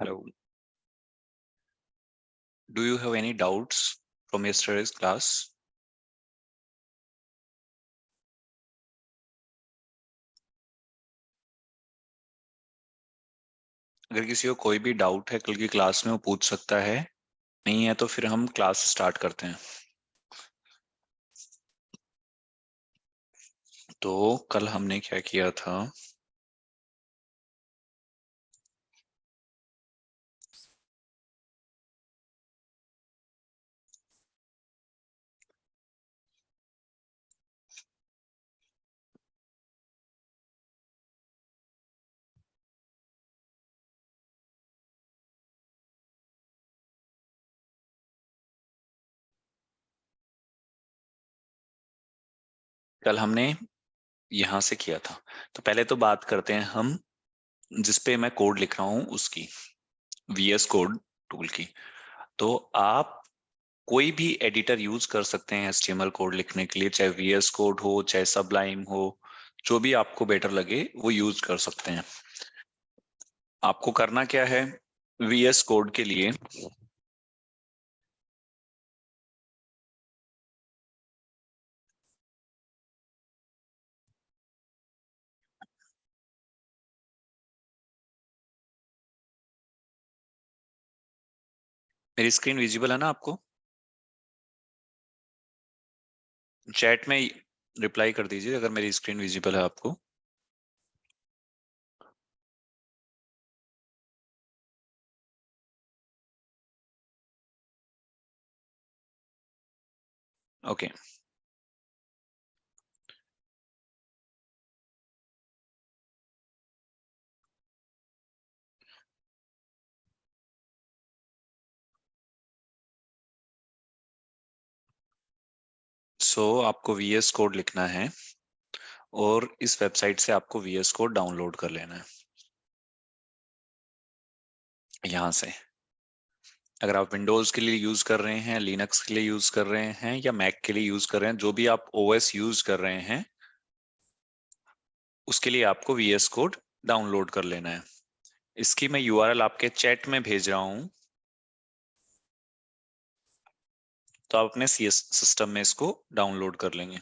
Hello. Do you have any doubts from yesterday's class? अगर किसी को कोई भी डाउट है कल की क्लास में वो पूछ सकता है, नहीं है तो फिर हम क्लास स्टार्ट करते हैं। तो कल हमने क्या किया था? कल हमने यहां से किया था। तो पहले तो बात करते हैं हम जिसपे मैं कोड लिख रहा हूं उसकी, वीएस कोड टूल की। तो आप कोई भी एडिटर यूज कर सकते हैं एचटीएमएल कोड लिखने के लिए, चाहे वीएस कोड हो चाहे सबलाइम हो, जो भी आपको बेटर लगे वो यूज कर सकते हैं। आपको करना क्या है वीएस कोड के लिए? मेरी स्क्रीन विजिबल है ना आपको? चैट में रिप्लाई कर दीजिए अगर मेरी स्क्रीन विजिबल है आपको। ओके। सो आपको वीएस कोड लिखना है और इस वेबसाइट से आपको वीएस कोड डाउनलोड कर लेना है यहां से। अगर आप विंडोज के लिए यूज कर रहे हैं, लिनक्स के लिए यूज कर रहे हैं या मैक के लिए यूज कर रहे हैं, जो भी आप ओएस यूज कर रहे हैं उसके लिए आपको वीएस कोड डाउनलोड कर लेना है। इसकी मैं यूआरएल आपके चैट में भेज रहा हूं, तो आप अपने सीएस सिस्टम में इसको डाउनलोड कर लेंगे।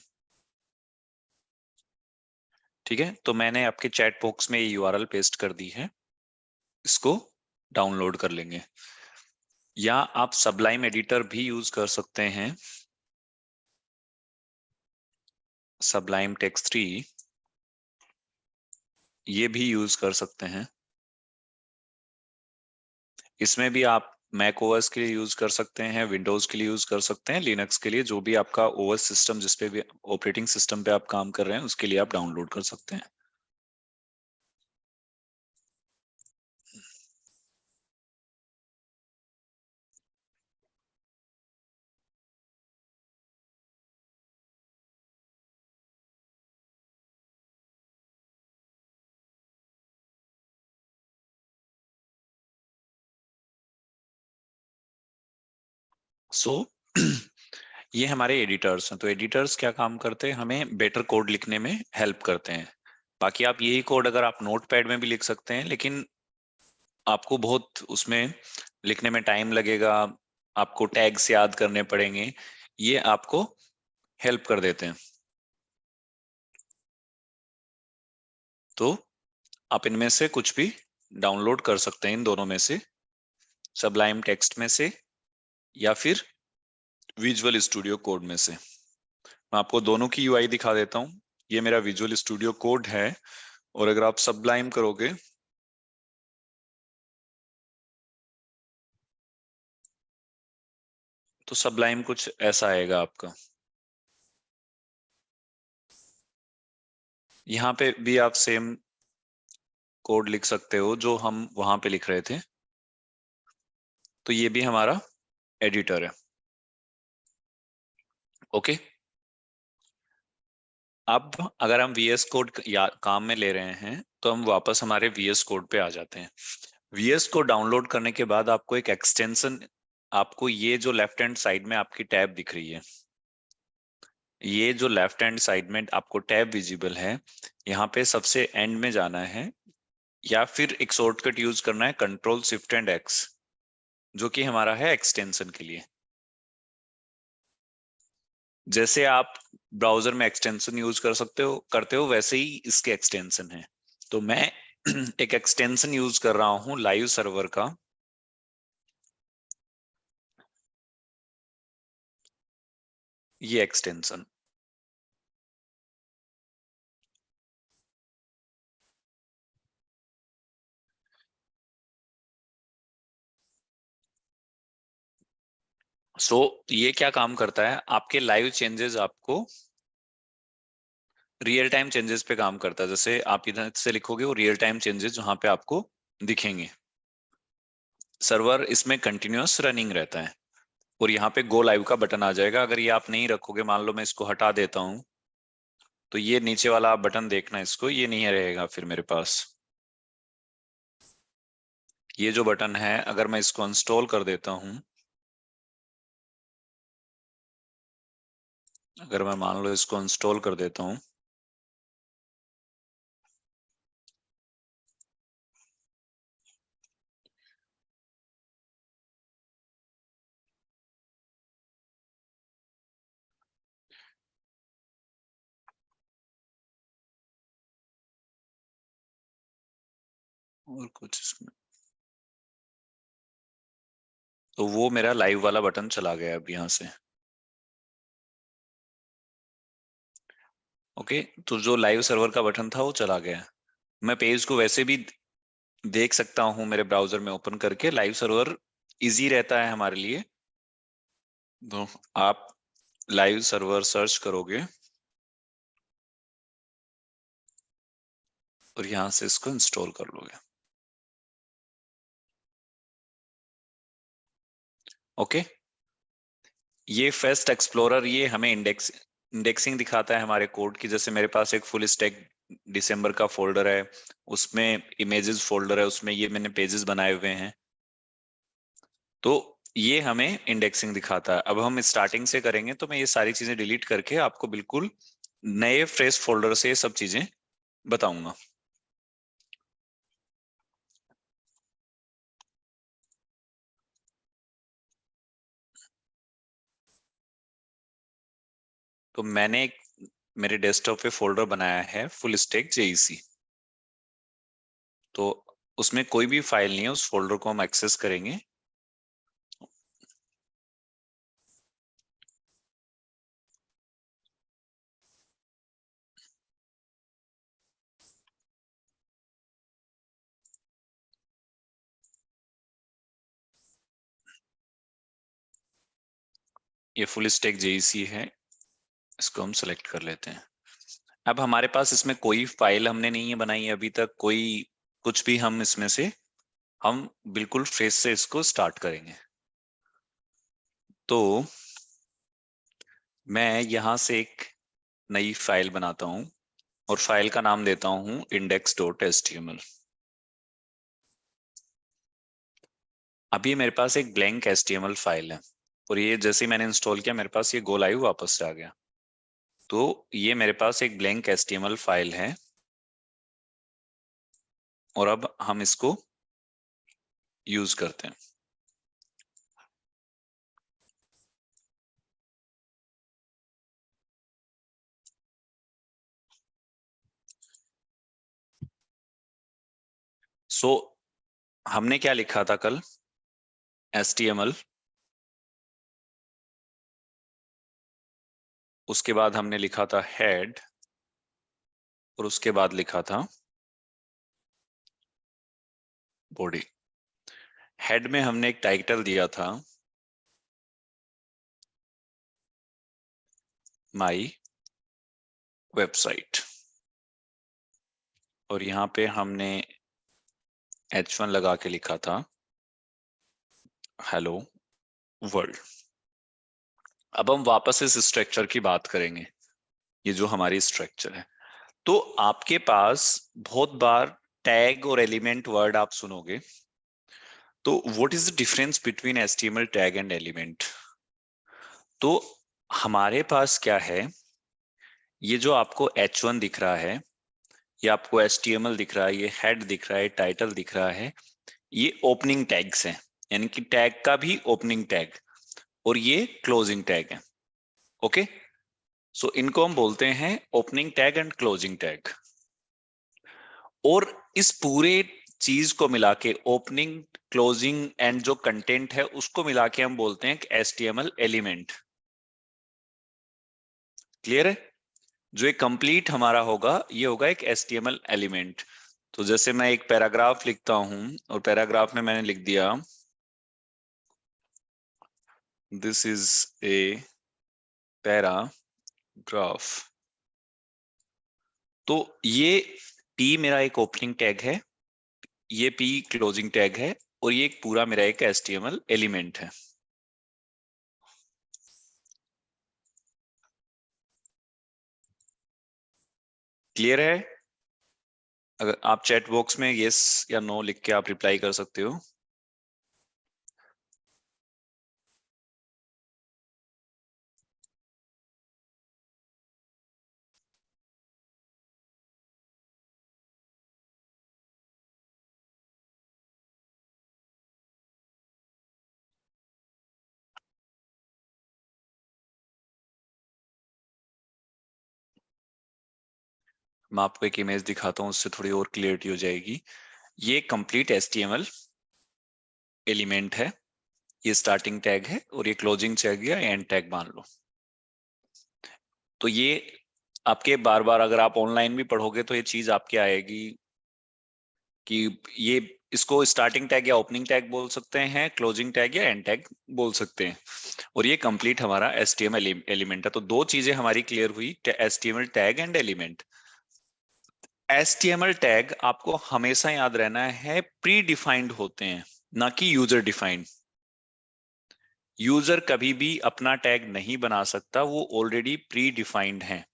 ठीक है, तो मैंने आपके चैट बॉक्स में ये यूआरएल पेस्ट कर दी है, इसको डाउनलोड कर लेंगे। या आप सबलाइम एडिटर भी यूज कर सकते हैं, सबलाइम टेक्स्ट 3 ये भी यूज कर सकते हैं। इसमें भी आप मैक ओएस के लिए यूज कर सकते हैं, विंडोज के लिए यूज कर सकते हैं, लिनक्स के लिए, जो भी आपका ओएस सिस्टम जिसपे भी ऑपरेटिंग सिस्टम पे आप काम कर रहे हैं उसके लिए आप डाउनलोड कर सकते हैं। सो ये हमारे एडिटर्स हैं। तो एडिटर्स क्या काम करते हैं? हमें बेटर कोड लिखने में हेल्प करते हैं। बाकी आप यही कोड अगर आप नोटपैड में भी लिख सकते हैं, लेकिन आपको बहुत उसमें लिखने में टाइम लगेगा, आपको टैग्स याद करने पड़ेंगे, ये आपको हेल्प कर देते हैं। तो आप इनमें से कुछ भी डाउनलोड कर सकते हैं, इन दोनों में से, सबलाइम टेक्स्ट में से या फिर विजुअल स्टूडियो कोड में से। मैं आपको दोनों की यूआई दिखा देता हूं। ये मेरा विजुअल स्टूडियो कोड है, और अगर आप सबलाइम करोगे तो सबलाइम कुछ ऐसा आएगा आपका। यहाँ पे भी आप सेम कोड लिख सकते हो जो हम वहां पे लिख रहे थे। तो ये भी हमारा एडिटर है। ओके। अब अगर हम वीएस कोड काम में ले रहे हैं तो हम वापस हमारे वीएस कोड पे आ जाते हैं। वीएस को डाउनलोड करने के बाद आपको एक एक्सटेंशन, आपको ये जो लेफ्ट हैंड साइड में आपकी टैब दिख रही है, ये जो लेफ्ट हैंड साइड में आपको टैब विजिबल है, यहाँ पे सबसे एंड में जाना है। या फिर एक शॉर्टकट यूज करना है कंट्रोल शिफ्ट एंड एक्स, जो कि हमारा है एक्सटेंशन के लिए। जैसे आप ब्राउजर में एक्सटेंशन यूज करते हो वैसे ही इसके एक्सटेंशन है। तो मैं एक एक्सटेंशन यूज कर रहा हूं लाइव सर्वर का, ये एक्सटेंशन। ये क्या काम करता है, आपके लाइव चेंजेस आपको रियल टाइम चेंजेस पे काम करता है। जैसे आप इधर से लिखोगे वो रियल टाइम चेंजेस वहां पे आपको दिखेंगे। सर्वर इसमें कंटिन्यूअस रनिंग रहता है। और यहाँ पे गो लाइव का बटन आ जाएगा। अगर ये आप नहीं रखोगे, मान लो मैं इसको हटा देता हूं, तो ये नीचे वाला आप बटन देखना, इसको ये नहीं रहेगा फिर मेरे पास। ये जो बटन है अगर मैं इसको इंस्टॉल कर देता हूं, अगर मैं मान लो इसको इंस्टॉल कर देता हूं, और कुछ इसमें, तो वो मेरा लाइव वाला बटन चला गया अब यहाँ से। ओके, तो जो लाइव सर्वर का बटन था वो चला गया। मैं पेज को वैसे भी देख सकता हूं मेरे ब्राउजर में ओपन करके। लाइव सर्वर इजी रहता है हमारे लिए। तो आप लाइव सर्वर सर्च करोगे और यहां से इसको इंस्टॉल कर लोगे। ओके, ये फेस्ट एक्सप्लोरर ये हमें इंडेक्सिंग दिखाता है हमारे कोड की। जैसे मेरे पास एक फुल स्टैक दिसंबर का फोल्डर है, उसमें इमेजेस फोल्डर है, उसमें ये मैंने पेजेस बनाए हुए हैं। तो ये हमें इंडेक्सिंग दिखाता है। अब हम स्टार्टिंग से करेंगे तो मैं ये सारी चीजें डिलीट करके आपको बिल्कुल नए फ्रेश फोल्डर से ये सब चीजें बताऊंगा। तो मैंने एक मेरे डेस्कटॉप पे फोल्डर बनाया है फुल स्टैक जेईसी। तो उसमें कोई भी फाइल नहीं है, उस फोल्डर को हम एक्सेस करेंगे। ये फुल स्टैक जेईसी है, इसको हम सेलेक्ट कर लेते हैं। अब हमारे पास इसमें कोई फाइल हमने नहीं है बनाई है अभी तक, कोई कुछ भी। हम इसमें से हम बिल्कुल फ्रेश से इसको स्टार्ट करेंगे। तो मैं यहां से एक नई फाइल बनाता हूं और फाइल का नाम देता हूं index.html। अभी मेरे पास एक ब्लैंक HTML फाइल है और ये जैसे ही मैंने इंस्टॉल किया मेरे पास ये गो लाइव वापस से आ गया। तो ये मेरे पास एक ब्लैंक HTML फाइल है और अब हम इसको यूज करते हैं। सो हमने क्या लिखा था कल, HTML, उसके बाद हमने लिखा था हेड और उसके बाद लिखा था बॉडी। हेड में हमने एक टाइटल दिया था माई वेबसाइट और यहाँ पे हमने H1 लगा के लिखा था हेलो वर्ल्ड। अब हम वापस इस स्ट्रक्चर की बात करेंगे, ये जो हमारी स्ट्रक्चर है। तो आपके पास बहुत बार टैग और एलिमेंट वर्ड आप सुनोगे। तो what is the difference between HTML tag and element? तो हमारे पास क्या है, ये जो आपको H1 दिख रहा है, ये आपको HTML दिख रहा है, ये हेड दिख रहा है, टाइटल दिख रहा है, ये ओपनिंग टैग्स हैं, यानी कि टैग का भी ओपनिंग टैग, और ये क्लोजिंग टैग है। ओके, सो इनको हम बोलते हैं opening tag and closing tag. और इस पूरे चीज को मिला के, ओपनिंग, क्लोजिंग एंड जो कंटेंट है उसको मिला के हम बोलते हैं HTML एलिमेंट। क्लियर है? जो एक कंप्लीट हमारा होगा ये होगा एक HTML एलिमेंट। तो जैसे मैं एक पैराग्राफ लिखता हूं और पैराग्राफ में मैंने लिख दिया दिस इज ए पैराग्राफ, तो ये P मेरा एक ओपनिंग टैग है, ये P क्लोजिंग टैग है, और ये एक पूरा मेरा एक HTML एलिमेंट है। क्लियर है? अगर आप चैट बॉक्स में यस या नो लिख के आप रिप्लाई कर सकते हो। मैं आपको एक इमेज दिखाता हूँ, उससे थोड़ी और क्लियरिटी हो जाएगी। ये कंप्लीट HTML एलिमेंट है, ये स्टार्टिंग टैग है, और ये क्लोजिंग टैग या एंड टैग मान लो। तो ये आपके बार बार अगर आप ऑनलाइन भी पढ़ोगे तो ये चीज आपके आएगी कि ये, इसको स्टार्टिंग टैग या ओपनिंग टैग बोल सकते हैं, क्लोजिंग टैग या एंड टैग बोल सकते हैं। और ये कंप्लीट हमारा HTML एलिमेंट है। तो दो चीजें हमारी क्लियर हुई, HTML tag and element. HTML tag आपको हमेशा याद रहना है प्री डिफाइंड होते हैं, ना कि यूजर डिफाइंड। यूजर कभी भी अपना टैग नहीं बना सकता, वो ऑलरेडी प्री डिफाइंड है।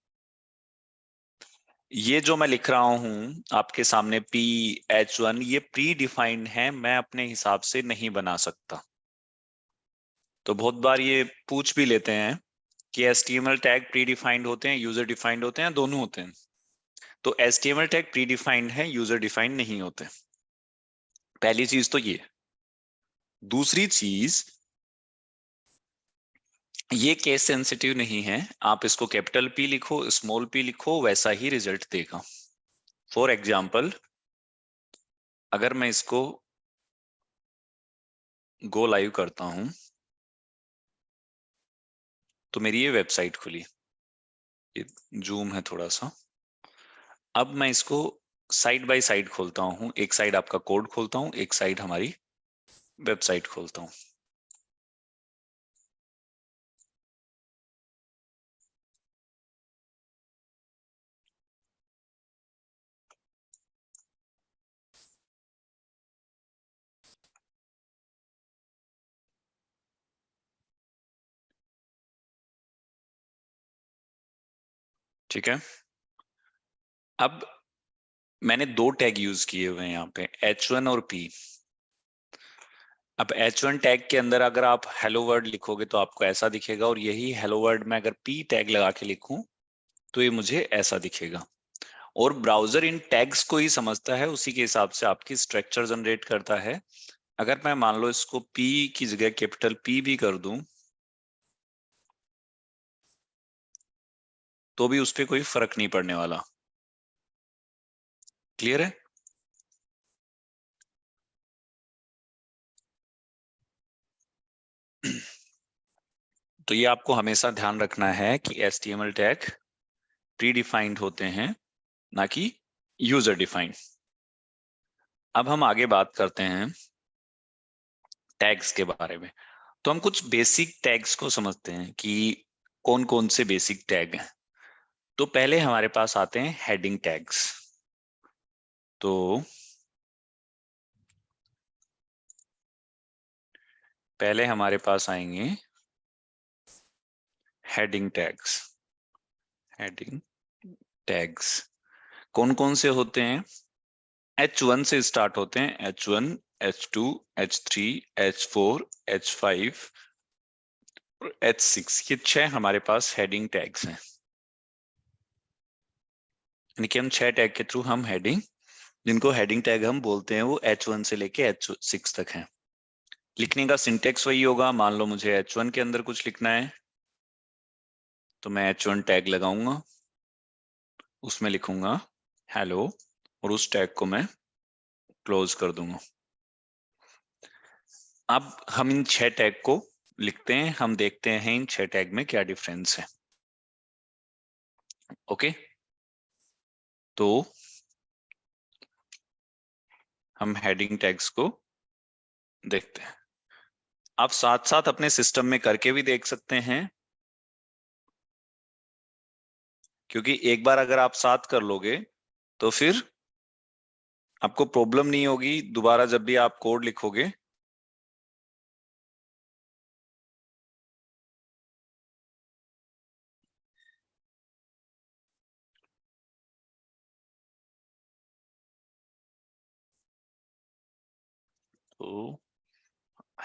ये जो मैं लिख रहा हूं आपके सामने PH1, ये प्री डिफाइंड है, मैं अपने हिसाब से नहीं बना सकता। तो बहुत बार ये पूछ भी लेते हैं कि HTML टैग प्री डिफाइंड होते हैं, यूजर डिफाइंड होते हैं, दोनों होते हैं? तो HTML टैग प्री डिफाइंड है, यूजर डिफाइंड नहीं होते। पहली चीज तो ये। दूसरी चीज, ये केस सेंसिटिव नहीं है, आप इसको कैपिटल P लिखो, स्मॉल p लिखो, वैसा ही रिजल्ट देगा। फॉर एग्जाम्पल, अगर मैं इसको गो लाइव करता हूं तो मेरी ये वेबसाइट खुली, ये जूम है थोड़ा सा। अब मैं इसको साइड बाय साइड खोलता हूं, एक साइड आपका कोड खोलता हूं, एक साइड हमारी वेबसाइट खोलता हूं। ठीक है, अब मैंने दो टैग यूज किए हुए हैं यहाँ पे, H1 और P। अब H1 टैग के अंदर अगर आप हेलो वर्ड लिखोगे तो आपको ऐसा दिखेगा, और यही हेलो वर्ड में अगर P टैग लगा के लिखूं तो ये मुझे ऐसा दिखेगा। और ब्राउजर इन टैग्स को ही समझता है, उसी के हिसाब से आपकी स्ट्रक्चर जनरेट करता है। अगर मैं मान लो इसको P की जगह कैपिटल P भी कर दूं तो भी उस पर कोई फर्क नहीं पड़ने वाला। क्लियर है? तो ये आपको हमेशा ध्यान रखना है कि HTML टैग प्री डिफाइंड होते हैं, ना कि यूजर डिफाइंड। अब हम आगे बात करते हैं टैग्स के बारे में। तो हम कुछ बेसिक टैग्स को समझते हैं कि कौन कौन से बेसिक टैग हैं। तो पहले हमारे पास आते हैं हेडिंग टैग्स। तो पहले हमारे पास आएंगे हेडिंग टैग्स। हेडिंग टैग्स कौन कौन से होते हैं? H1 से स्टार्ट होते हैं, H1, H2, H3, H4, H5 और H6, ये 6 हमारे पास हेडिंग टैग्स हैं। यानी कि हम 6 टैग के थ्रू हम हेडिंग, जिनको हेडिंग टैग हम बोलते हैं, वो H1 से लेके H6 तक है। लिखने का सिंटेक्स वही होगा। मान लो मुझे H1 के अंदर कुछ लिखना है, तो मैं H1 टैग लगाऊंगा, उसमें लिखूंगा हेलो, और उस टैग को मैं क्लोज कर दूंगा। अब हम इन 6 टैग को लिखते हैं, हम देखते हैं इन 6 टैग में क्या डिफरेंस है। ओके, तो हम हेडिंग टैग्स को देखते हैं। आप साथ साथ अपने सिस्टम में करके भी देख सकते हैं, क्योंकि एक बार अगर आप साथ कर लोगे तो फिर आपको प्रॉब्लम नहीं होगी दोबारा जब भी आप कोड लिखोगे। तो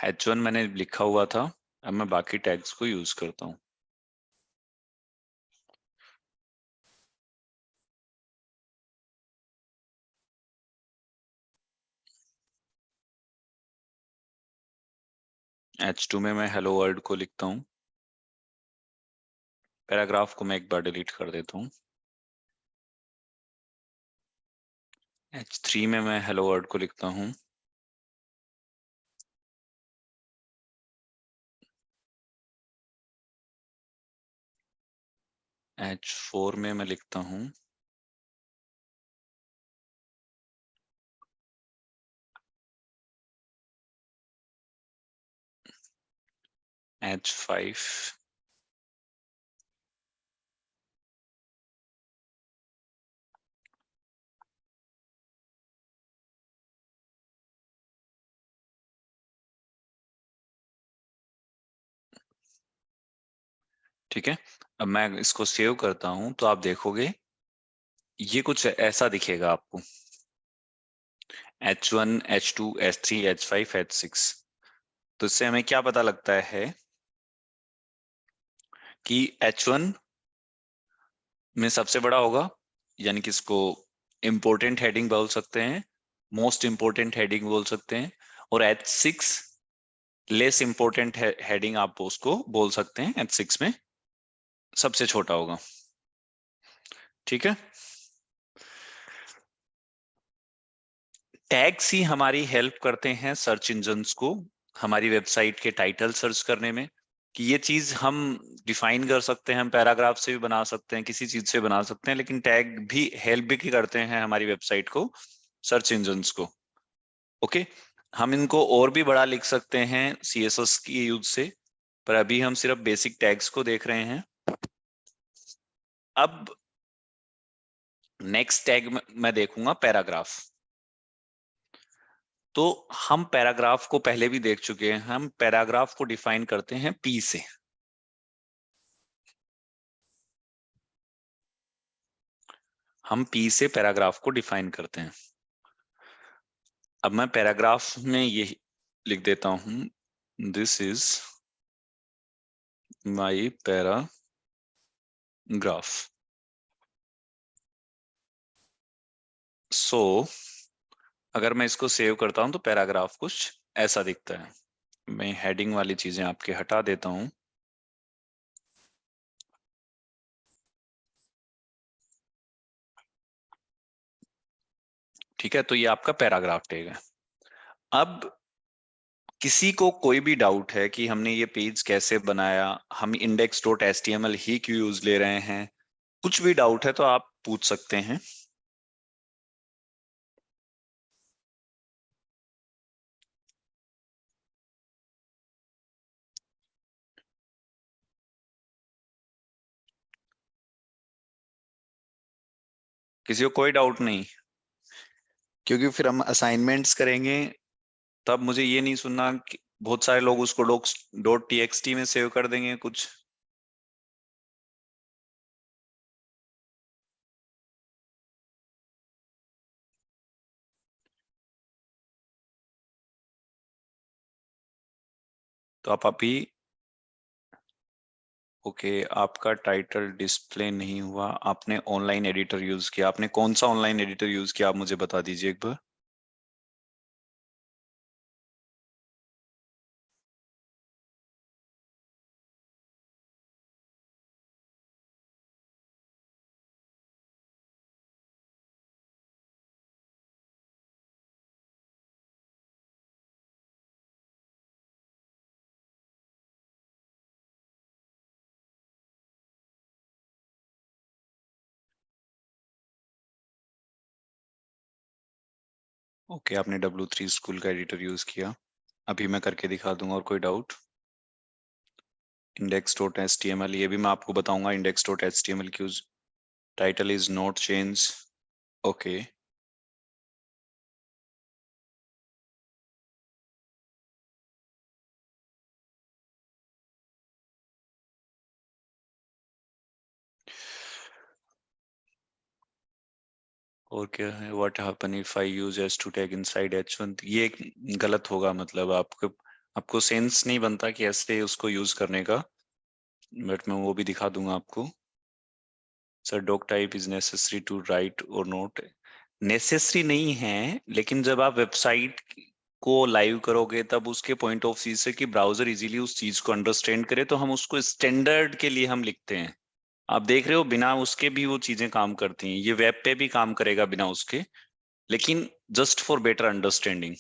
H1 मैंने लिखा हुआ था, अब मैं बाकी टैग्स को यूज करता हूं। H2 में मैं हेलो वर्ल्ड को लिखता हूँ। पैराग्राफ को मैं एक बार डिलीट कर देता हूँ। H3 में मैं हेलो वर्ल्ड को लिखता हूँ। H4 में मैं लिखता हूँ H5। ठीक है, अब मैं इसको सेव करता हूं तो आप देखोगे ये कुछ ऐसा दिखेगा आपको, H1, H2, H3, H5, H6। तो इससे हमें क्या पता लगता है कि H1 में सबसे बड़ा होगा, यानी कि इसको इंपॉर्टेंट हेडिंग बोल सकते हैं, मोस्ट इंपॉर्टेंट हेडिंग बोल सकते हैं। और H6 लेस इंपॉर्टेंट हेडिंग आप उसको बोल सकते हैं, H6 में सबसे छोटा होगा। ठीक है, टैग्स ही हमारी हेल्प करते हैं सर्च इंजन्स को हमारी वेबसाइट के टाइटल सर्च करने में, कि ये चीज हम डिफाइन कर सकते हैं, हम पैराग्राफ से भी बना सकते हैं, किसी चीज से बना सकते हैं, लेकिन टैग भी हेल्प भी करते हैं हमारी वेबसाइट को, सर्च इंजन्स को। ओके, हम इनको और भी बड़ा लिख सकते हैं CSS की यूज से, पर अभी हम सिर्फ बेसिक टैग्स को देख रहे हैं। अब नेक्स्ट टैग मैं देखूंगा पैराग्राफ। तो हम पैराग्राफ को पहले भी देख चुके हैं, हम पैराग्राफ को डिफाइन करते हैं P से। हम P से पैराग्राफ को डिफाइन करते हैं। अब मैं पैराग्राफ में ये लिख देता हूं, दिस इज माई पैराग्राफ। सो अगर मैं इसको सेव करता हूं तो पैराग्राफ कुछ ऐसा दिखता है। मैं हेडिंग वाली चीजें आपके हटा देता हूं। ठीक है, तो ये आपका पैराग्राफ टैग है। अब किसी को कोई भी डाउट है कि हमने ये पेज कैसे बनाया, हम index.html ही क्यों यूज ले रहे हैं, कुछ भी डाउट है तो आप पूछ सकते हैं। किसी को कोई डाउट नहीं, क्योंकि फिर हम असाइनमेंट्स करेंगे, तब मुझे ये नहीं सुनना कि बहुत सारे लोग उसको .txt में सेव कर देंगे कुछ। तो आप अभी ओके, आपका टाइटल डिस्प्ले नहीं हुआ, आपने ऑनलाइन एडिटर यूज किया। आपने कौन सा ऑनलाइन एडिटर यूज किया, आप मुझे बता दीजिए एक बार। ओके, आपने W3 स्कूल का एडिटर यूज किया। अभी मैं करके दिखा दूंगा। और कोई डाउट? index.html, ये भी मैं आपको बताऊंगा index.html की use. Title is not change. Okay, और क्या है? What happen if I use h2 tag inside h1? ये एक गलत होगा, मतलब आपको आपको सेंस नहीं बनता कि ऐसे उसको यूज करने का। बट मैं वो भी दिखा दूंगा आपको। Sir, doc type is necessary to write और नोट? नेसेसरी नहीं है, लेकिन जब आप वेबसाइट को लाइव करोगे तब उसके पॉइंट ऑफ व्यू से कि ब्राउजर इजीली उस चीज को अंडरस्टैंड करे, तो हम उसको स्टैंडर्ड के लिए हम लिखते हैं। आप देख रहे हो, बिना उसके भी वो चीजें काम करती हैं। ये वेब पे भी काम करेगा बिना उसके, लेकिन just for better understanding.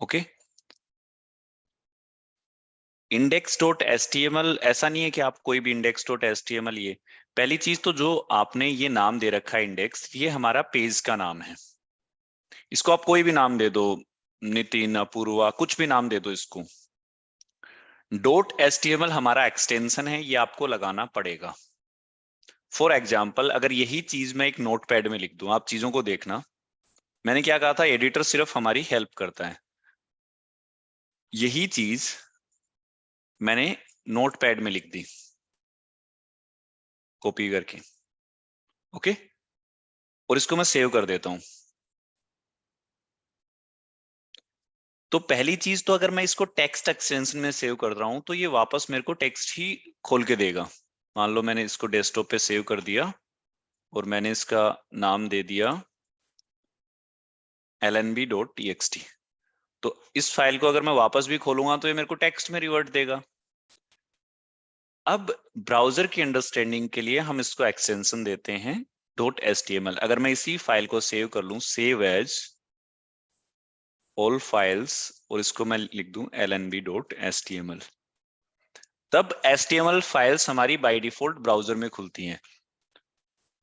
Okay. Index dot H T M L ऐसा नहीं है कि आप कोई भी index dot H T M L, ये पहली चीज तो जो आपने ये नाम दे रखा है इंडेक्स, ये हमारा पेज का नाम है। इसको आप कोई भी नाम दे दो, नितिन, अपूर्वा, कुछ भी नाम दे दो इसको। Dot H T M L हमारा एक्सटेंशन है, ये आपको लगाना पड़ेगा। फॉर एग्जाम्पल, अगर यही चीज मैं एक नोट पैड में लिख दूं, आप चीजों को देखना। मैंने क्या कहा था, एडिटर सिर्फ हमारी हेल्प करता है। यही चीज मैंने नोट पैड में लिख दी, कॉपी करके। ओके, और इसको मैं सेव कर देता हूं। तो पहली चीज तो, अगर मैं इसको टेक्स्ट एक्सटेंशन में सेव कर रहा हूं तो ये वापस मेरे को टेक्स्ट ही खोल के देगा। मान लो मैंने इसको डेस्कटॉप पे सेव कर दिया और मैंने इसका नाम दे दिया lnb.txt। तो इस फाइल को अगर मैं वापस भी खोलूंगा तो ये मेरे को टेक्स्ट में रिवर्ट देगा। अब ब्राउजर की अंडरस्टैंडिंग के लिए हम इसको एक्सटेंशन देते हैं .html। अगर मैं इसी फाइल को सेव कर लूं, सेव एज ऑल फाइल्स, और इसको मैं लिख दूं lnb.html, तब html फाइल्स हमारी बाय डिफॉल्ट ब्राउजर में खुलती हैं।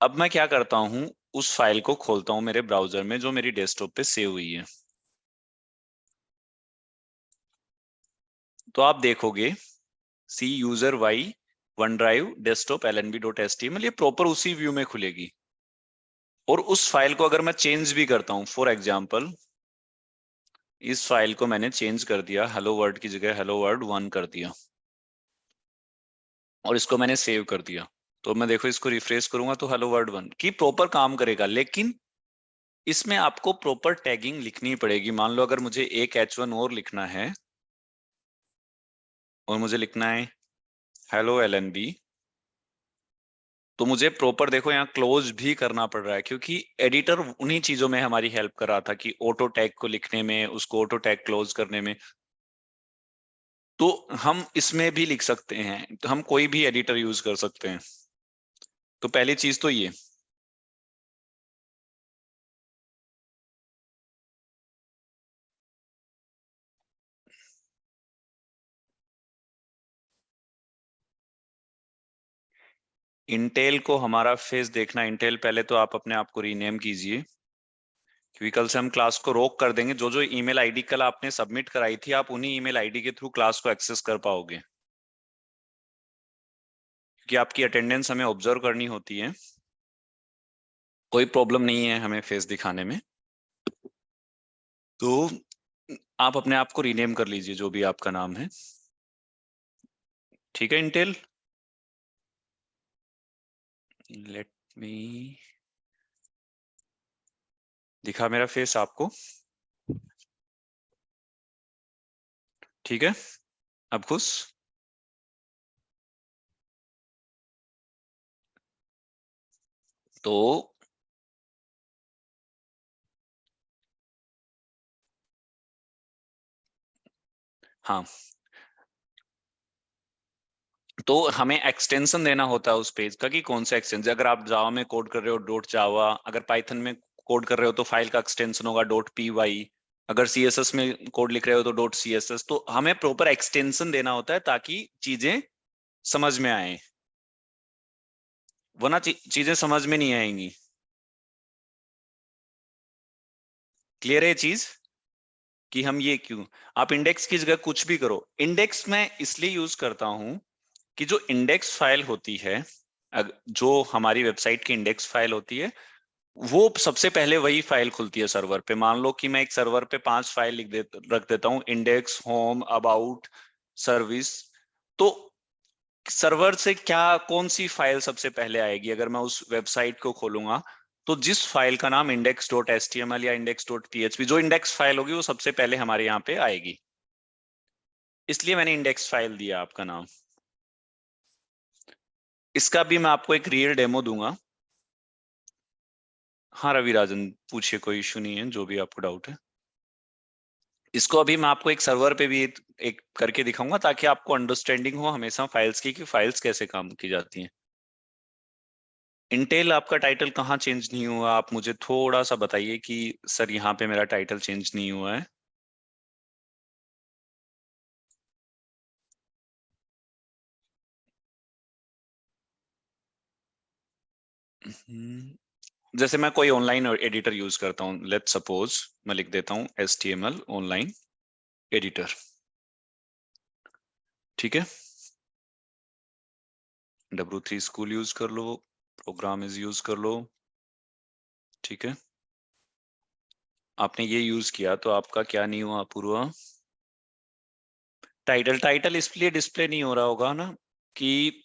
अब मैं क्या करता हूं, उस फाइल को खोलता हूं मेरे ब्राउजर में जो मेरी डेस्कटॉप पे सेव हुई है। तो आप देखोगे, C user Y OneDrive desktop lnb.html, ये प्रॉपर उसी व्यू में खुलेगी। और उस फाइल को अगर मैं चेंज भी करता हूं, फॉर एग्जाम्पल इस फाइल को मैंने चेंज कर दिया, हेलो वर्ड की जगह हेलो वर्ड 1 कर दिया, और इसको मैंने सेव कर दिया, तो मैं देखो इसको रिफ्रेश करूंगा तो हेलो वर्ड 1 की प्रॉपर काम करेगा। लेकिन इसमें आपको प्रॉपर टैगिंग लिखनी पड़ेगी। मान लो अगर मुझे एक H1 और लिखना है, और मुझे लिखना है हेलो LNB, तो मुझे प्रॉपर देखो यहाँ क्लोज भी करना पड़ रहा है, क्योंकि एडिटर उन्हीं चीजों में हमारी हेल्प कर रहा था कि ऑटो टैग को लिखने में, उसको ऑटो टैग क्लोज करने में। तो हम इसमें भी लिख सकते हैं, तो हम कोई भी एडिटर यूज कर सकते हैं। तो पहली चीज तो ये। इंटेल को हमारा फेस देखना, इंटेल पहले तो आप अपने आप को रीनेम कीजिए, क्योंकि कल से हम क्लास को रोक कर देंगे। जो जो ईमेल आईडी कल आपने सबमिट कराई थी, आप उन्हीं ईमेल आईडी के थ्रू क्लास को एक्सेस कर पाओगे, क्योंकि आपकी अटेंडेंस हमें ऑब्जर्व करनी होती है। कोई प्रॉब्लम नहीं है हमें फेस दिखाने में। तो आप अपने आप को रीनेम कर लीजिए, जो भी आपका नाम है। ठीक है इंटेल, लेट मी दिखा मेरा फेस आपको। ठीक है, अब खुश? तो हाँ, तो हमें एक्सटेंशन देना होता है उस पेज का कि कौन सा एक्सटेंशन। अगर आप जावा में कोड कर रहे हो डॉट जावा, अगर पाइथन में कोड कर रहे हो तो फाइल का एक्सटेंशन होगा डॉट पी वाई, अगर सीएसएस में कोड लिख रहे हो तो डॉट सीएसएस। तो हमें प्रॉपर एक्सटेंशन देना होता है ताकि चीजें समझ में आए, वरना चीजें समझ में नहीं आएंगी। क्लियर है ये चीज कि हम ये क्यों? आप इंडेक्स की जगह कुछ भी करो। इंडेक्स मैं इसलिए यूज करता हूं कि जो इंडेक्स फाइल होती है, जो हमारी वेबसाइट की इंडेक्स फाइल होती है, वो सबसे पहले वही फाइल खुलती है सर्वर पे। मान लो कि मैं एक सर्वर पे 5 फाइल रख देता हूँ, इंडेक्स, होम, अबाउट, सर्विस। तो सर्वर से क्या कौन सी फाइल सबसे पहले आएगी अगर मैं उस वेबसाइट को खोलूंगा? तो जिस फाइल का नाम index dot H T M L या index dot P H P, जो इंडेक्स फाइल होगी वो सबसे पहले हमारे यहाँ पे आएगी। इसलिए मैंने इंडेक्स फाइल दिया आपका नाम। इसका भी मैं आपको एक रियल डेमो दूंगा। हाँ रवि राजन, पूछिए, कोई इशू नहीं है, जो भी आपको डाउट है। इसको अभी मैं आपको एक सर्वर पे भी एक करके दिखाऊंगा ताकि आपको अंडरस्टैंडिंग हो हमेशा फाइल्स की, कि फाइल्स कैसे काम की जाती हैं। इंटेल आपका टाइटल कहाँ चेंज नहीं हुआ? आप मुझे थोड़ा सा बताइए कि सर यहाँ पे मेरा टाइटल चेंज नहीं हुआ है। जैसे मैं कोई ऑनलाइन एडिटर यूज करता हूँ, लेट सपोज मैं लिख देता हूँ HTML ऑनलाइन एडिटर, ठीक है। W3 स्कूल यूज कर लो, प्रोग्राम इज यूज कर लो, ठीक है। आपने ये यूज किया तो आपका क्या नहीं हुआ अपूर्वा? टाइटल इसलिए डिस्प्ले नहीं हो रहा होगा ना कि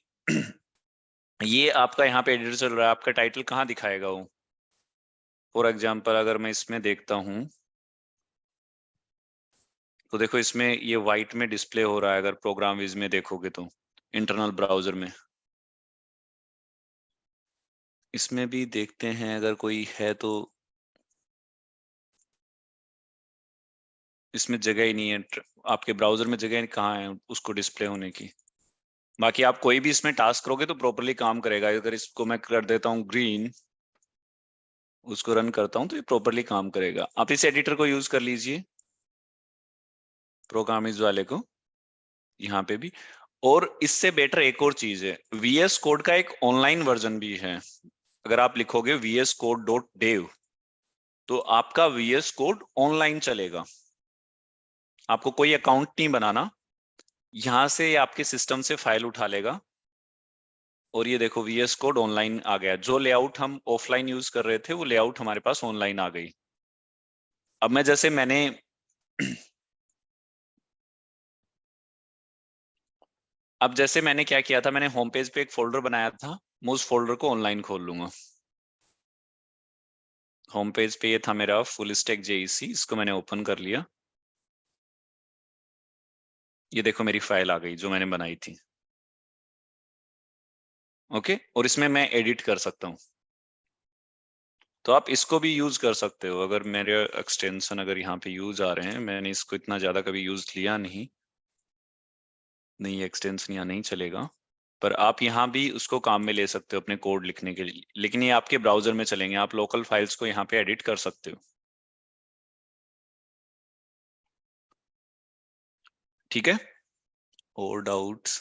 ये आपका यहाँ पे एडिटर चल रहा है, आपका टाइटल कहाँ दिखाएगा वो? फॉर एग्जाम्पल अगर मैं इसमें देखता हूँ तो देखो इसमें ये व्हाइट में डिस्प्ले हो रहा है, अगर प्रोग्राम विज में देखोगे तो इंटरनल ब्राउजर में। इसमें भी देखते हैं अगर कोई है तो। इसमें जगह ही नहीं है, आपके ब्राउजर में जगह कहाँ है उसको डिस्प्ले होने की। बाकी आप कोई भी इसमें टास्क करोगे तो प्रॉपरली काम करेगा। अगर इसको मैं कर देता हूँ ग्रीन, उसको रन करता हूँ तो ये प्रॉपरली काम करेगा। आप इस एडिटर को यूज कर लीजिए, प्रोग्रामिज वाले को, यहाँ पे भी। और इससे बेटर एक और चीज है, VS कोड का एक ऑनलाइन वर्जन भी है। अगर आप लिखोगे vscode.dev तो आपका VS कोड ऑनलाइन चलेगा। आपको कोई अकाउंट नहीं बनाना, यहां से ये आपके सिस्टम से फाइल उठा लेगा। और ये देखो VS कोड ऑनलाइन आ गया। जो लेआउट हम ऑफलाइन यूज कर रहे थे वो लेआउट हमारे पास ऑनलाइन आ गई। अब मैं जैसे मैंने अब जैसे मैंने क्या किया था, मैंने होम पेज पे एक फोल्डर बनाया था, मैं उस फोल्डर को ऑनलाइन खोल लूंगा। होम पेज पे ये था मेरा फुल स्टैक जेईसी, इसको मैंने ओपन कर लिया। ये देखो मेरी फाइल आ गई जो मैंने बनाई थी। ओके, और इसमें मैं एडिट कर सकता हूँ। तो आप इसको भी यूज कर सकते हो। अगर मेरे एक्सटेंशन अगर यहाँ पे यूज आ रहे हैं, मैंने इसको इतना ज्यादा कभी यूज लिया नहीं, नहीं एक्सटेंशन यहाँ नहीं चलेगा। पर आप यहाँ भी उसको काम में ले सकते हो अपने कोड लिखने के लिए, लेकिन ये आपके ब्राउजर में चलेंगे। आप लोकल फाइल्स को यहाँ पे एडिट कर सकते हो, ठीक है। और डाउट्स?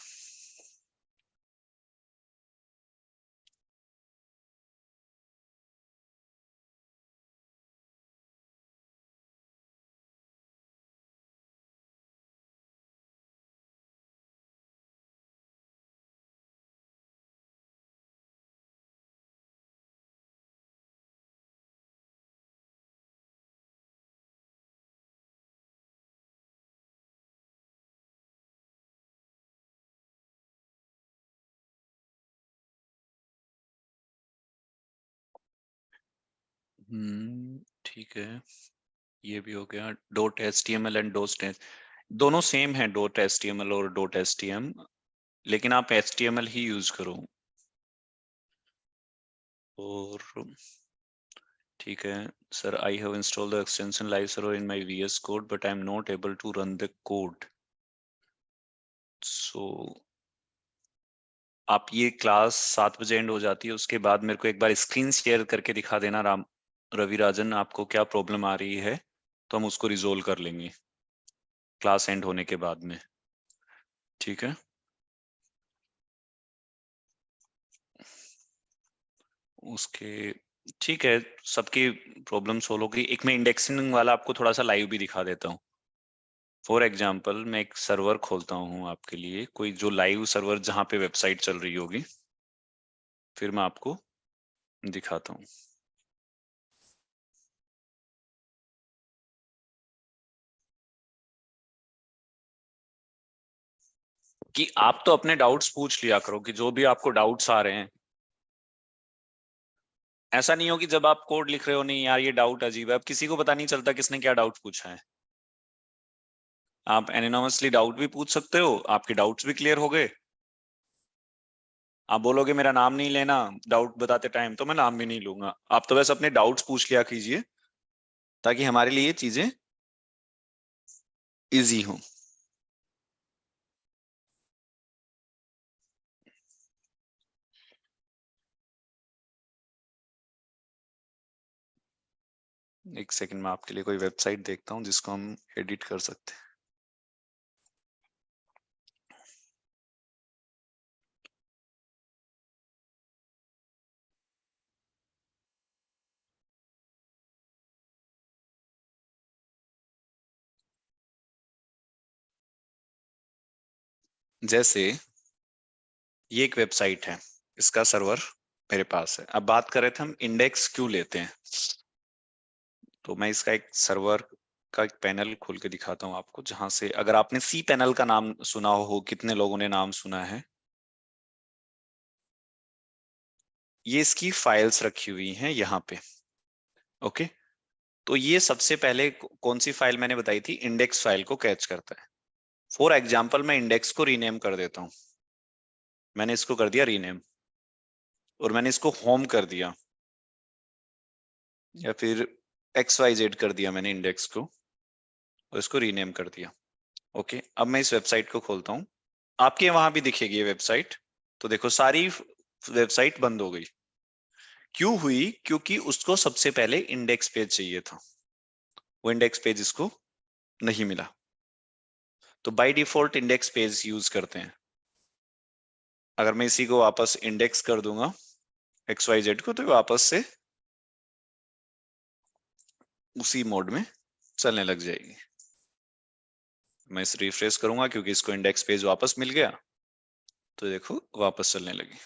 ठीक है, ये भी हो गया। डॉट HTML एंड डॉट दोनों सेम है, डॉट HTML और डॉट HTM, लेकिन आप HTML ही यूज करो। और ठीक है sir, I have install the extension live server in my VS code but I am not able to run the code. So आप ये क्लास 7 बजे एंड हो जाती है, उसके बाद मेरे को एक बार स्क्रीन शेयर करके दिखा देना रवि राजन, आपको क्या प्रॉब्लम आ रही है, तो हम उसको रिजोल्व कर लेंगे क्लास एंड होने के बाद में। ठीक है, उसके ठीक है, सबकी प्रॉब्लम सोल्व हो गई। एक मैं इंडेक्सिंग वाला आपको थोड़ा सा लाइव भी दिखा देता हूँ। फॉर एग्जाम्पल मैं एक सर्वर खोलता हूँ आपके लिए, कोई जो लाइव सर्वर जहाँ पे वेबसाइट चल रही होगी, फिर मैं आपको दिखाता हूँ। कि आप तो अपने डाउट्स पूछ लिया करो, कि जो भी आपको डाउट्स आ रहे हैं, ऐसा नहीं हो कि जब आप कोड लिख रहे हो, नहीं यार ये डाउट अजीब है, अब किसी को पता नहीं चलता किसने क्या डाउट पूछा है। आप एनोनिमसली डाउट भी पूछ सकते हो, आपके डाउट्स भी क्लियर हो गए। आप बोलोगे मेरा नाम नहीं लेना डाउट बताते टाइम, तो मैं नाम भी नहीं लूंगा, आप तो बस अपने डाउट्स पूछ लिया कीजिए, ताकि हमारे लिए चीजें इजी हो। एक सेकंड में आपके लिए कोई वेबसाइट देखता हूँ जिसको हम एडिट कर सकते हैं। जैसे ये एक वेबसाइट है, इसका सर्वर मेरे पास है। अब बात कर रहे थे हम इंडेक्स क्यों लेते हैं, तो मैं इसका एक सर्वर का एक पैनल खोल के दिखाता हूँ आपको, जहां से अगर आपने सी पैनल का नाम सुना हो, कितने लोगों ने नाम सुना है, ये इसकी फाइल्स रखी हुई हैं यहाँ पे। ओके, तो ये सबसे पहले कौन सी फाइल मैंने बताई थी, इंडेक्स फाइल को कैच करता है। फॉर एग्जाम्पल मैं इंडेक्स को रीनेम कर देता हूँ, मैंने इसको कर दिया रीनेम, और मैंने इसको होम कर दिया, या फिर XYZ कर दिया मैंने इंडेक्स को, और इसको रीनेम कर दिया। ओके, अब मैं इस वेबसाइट को खोलता हूँ, आपके वहां भी दिखेगी ये वेबसाइट। तो देखो सारी वेबसाइट बंद हो गई, क्यों हुई, क्योंकि उसको सबसे पहले इंडेक्स पेज चाहिए था, वो इंडेक्स पेज इसको नहीं मिला। तो by default index page use करते हैं। अगर मैं इसी को वापस इंडेक्स कर दूंगा XYZ को, तो वापस से उसी मोड में चलने लग जाएगी। मैं इस रिफ्रेश करूंगा क्योंकि इसको इंडेक्स पेज वापस मिल गया, तो देखो वापस चलने लगी।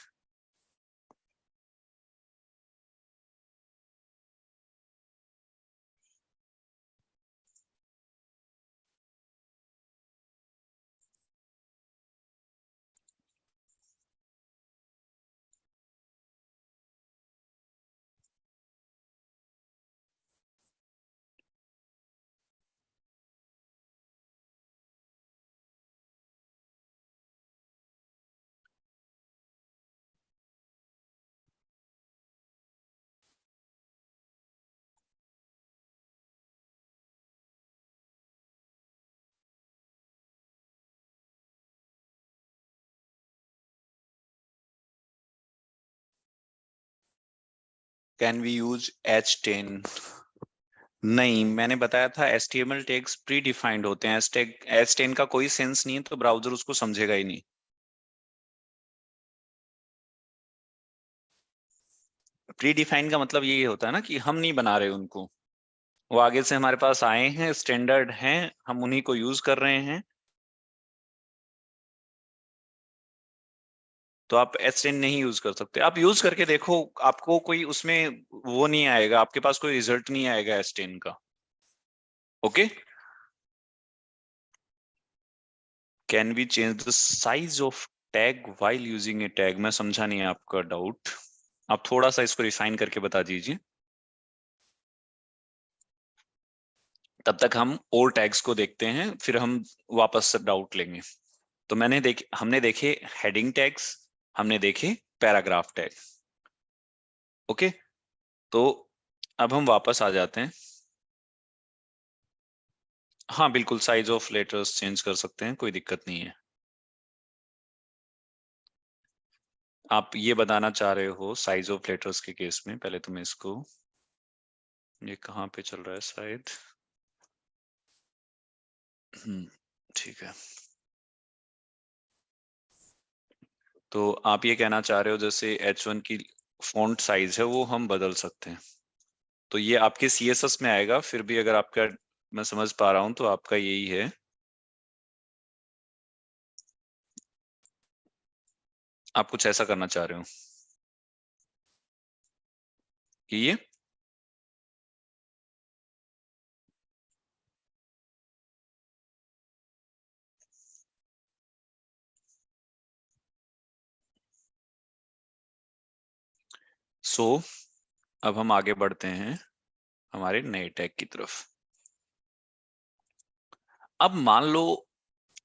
Can we use H10? नहीं, मैंने बताया था HTML टैग्स प्री डिफाइंड होते हैं, H10 का कोई सेंस नहीं है, तो ब्राउजर उसको समझेगा ही नहीं। प्री डिफाइंड का मतलब ये होता है ना कि हम नहीं बना रहे उनको, वो आगे से हमारे पास आए हैं, स्टैंडर्ड हैं, हम उन्हीं को यूज कर रहे हैं। तो आप H10 नहीं यूज कर सकते, आप यूज करके देखो, आपको कोई उसमें वो नहीं आएगा, आपके पास कोई रिजल्ट नहीं आएगा H10 का। Okay, can we change the size of tag while using a tag? मैं समझा नहीं आपका डाउट, आप थोड़ा सा इसको रिफाइन करके बता दीजिए। तब तक हम और टैग्स को देखते हैं, फिर हम वापस से डाउट लेंगे। तो हमने देखे हेडिंग टैग्स, हमने देखे पैराग्राफ टैग। ओके, तो अब हम वापस आ जाते हैं। हाँ बिल्कुल, साइज ऑफ लेटर्स चेंज कर सकते हैं, कोई दिक्कत नहीं है। आप ये बताना चाह रहे हो साइज ऑफ लेटर्स के केस में, पहले तो मैं इसको, ये कहाँ पे चल रहा है शायद, ठीक है। तो आप ये कहना चाह रहे हो जैसे H1 की फॉन्ट साइज है वो हम बदल सकते हैं, तो ये आपके CSS में आएगा। फिर भी अगर आपका, मैं समझ पा रहा हूं तो आपका यही है, आप कुछ ऐसा करना चाह रहे हो कि ये सो अब हम आगे बढ़ते हैं हमारे नए टैग की तरफ। अब मान लो,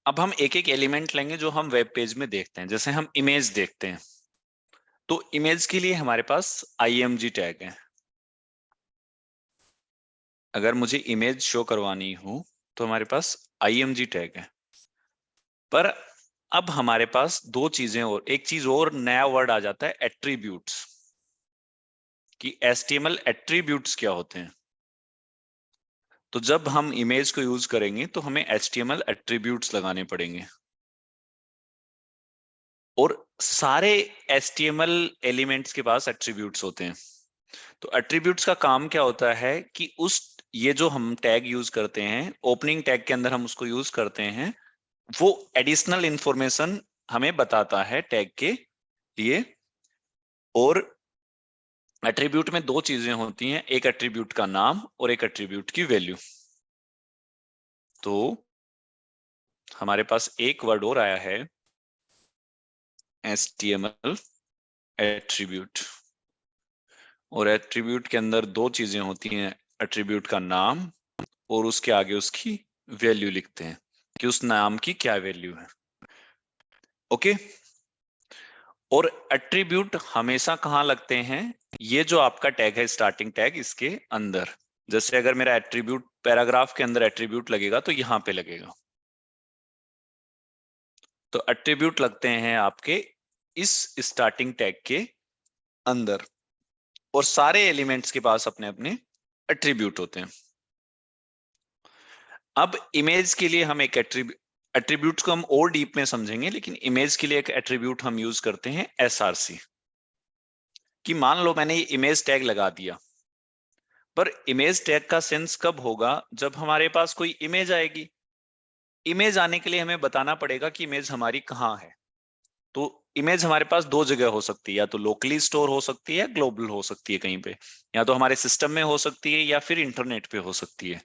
अब हम एक एक एलिमेंट लेंगे जो हम वेब पेज में देखते हैं। जैसे हम इमेज देखते हैं, तो इमेज के लिए हमारे पास IMG टैग है। अगर मुझे इमेज शो करवानी हो तो हमारे पास IMG टैग है। पर अब हमारे पास दो चीजें और, एक चीज और नया वर्ड आ जाता है, एट्रीब्यूट्स। कि HTML एट्रीब्यूट्स क्या होते हैं। तो जब हम इमेज को यूज करेंगे तो हमें HTML एट्रीब्यूट्स लगाने पड़ेंगे। और सारे HTML एलिमेंट्स के पास एट्रीब्यूट्स होते हैं। तो एट्रीब्यूट्स का काम क्या होता है कि उस, ये जो हम टैग यूज करते हैं, ओपनिंग टैग के अंदर हम उसको यूज करते हैं, वो एडिशनल इंफॉर्मेशन हमें बताता है टैग के लिए। और एट्रीब्यूट में दो चीजें होती हैं, एक एट्रीब्यूट का नाम और एक एट्रीब्यूट की वैल्यू। तो हमारे पास एक वर्ड और आया है, HTML एट्रीब्यूट। और एट्रीब्यूट के अंदर दो चीजें होती हैं, एट्रीब्यूट का नाम और उसके आगे उसकी वैल्यू लिखते हैं कि उस नाम की क्या वैल्यू है। ओके, और एट्रीब्यूट हमेशा कहां लगते हैं, ये जो आपका टैग है स्टार्टिंग टैग, इसके अंदर। जैसे अगर मेरा एट्रीब्यूट पैराग्राफ के अंदर एट्रीब्यूट लगेगा तो यहां पे लगेगा। तो एट्रीब्यूट लगते हैं आपके इस स्टार्टिंग टैग के अंदर। और सारे एलिमेंट्स के पास अपने अपने एट्रीब्यूट होते हैं। अब इमेज के लिए हम एक एट्रीब्यूट्स को हम और डीप में समझेंगे, लेकिन इमेज के लिए एक एट्रीब्यूट हम यूज करते हैं SRC। कि मान लो मैंने ये इमेज टैग लगा दिया, पर इमेज टैग का सेंस कब होगा, जब हमारे पास कोई इमेज आएगी। इमेज आने के लिए हमें बताना पड़ेगा कि इमेज हमारी कहाँ है। तो इमेज हमारे पास दो जगह हो सकती है, या तो लोकली स्टोर हो सकती है या ग्लोबल हो सकती है कहीं पे, या तो हमारे सिस्टम में हो सकती है या फिर इंटरनेट पे हो सकती है।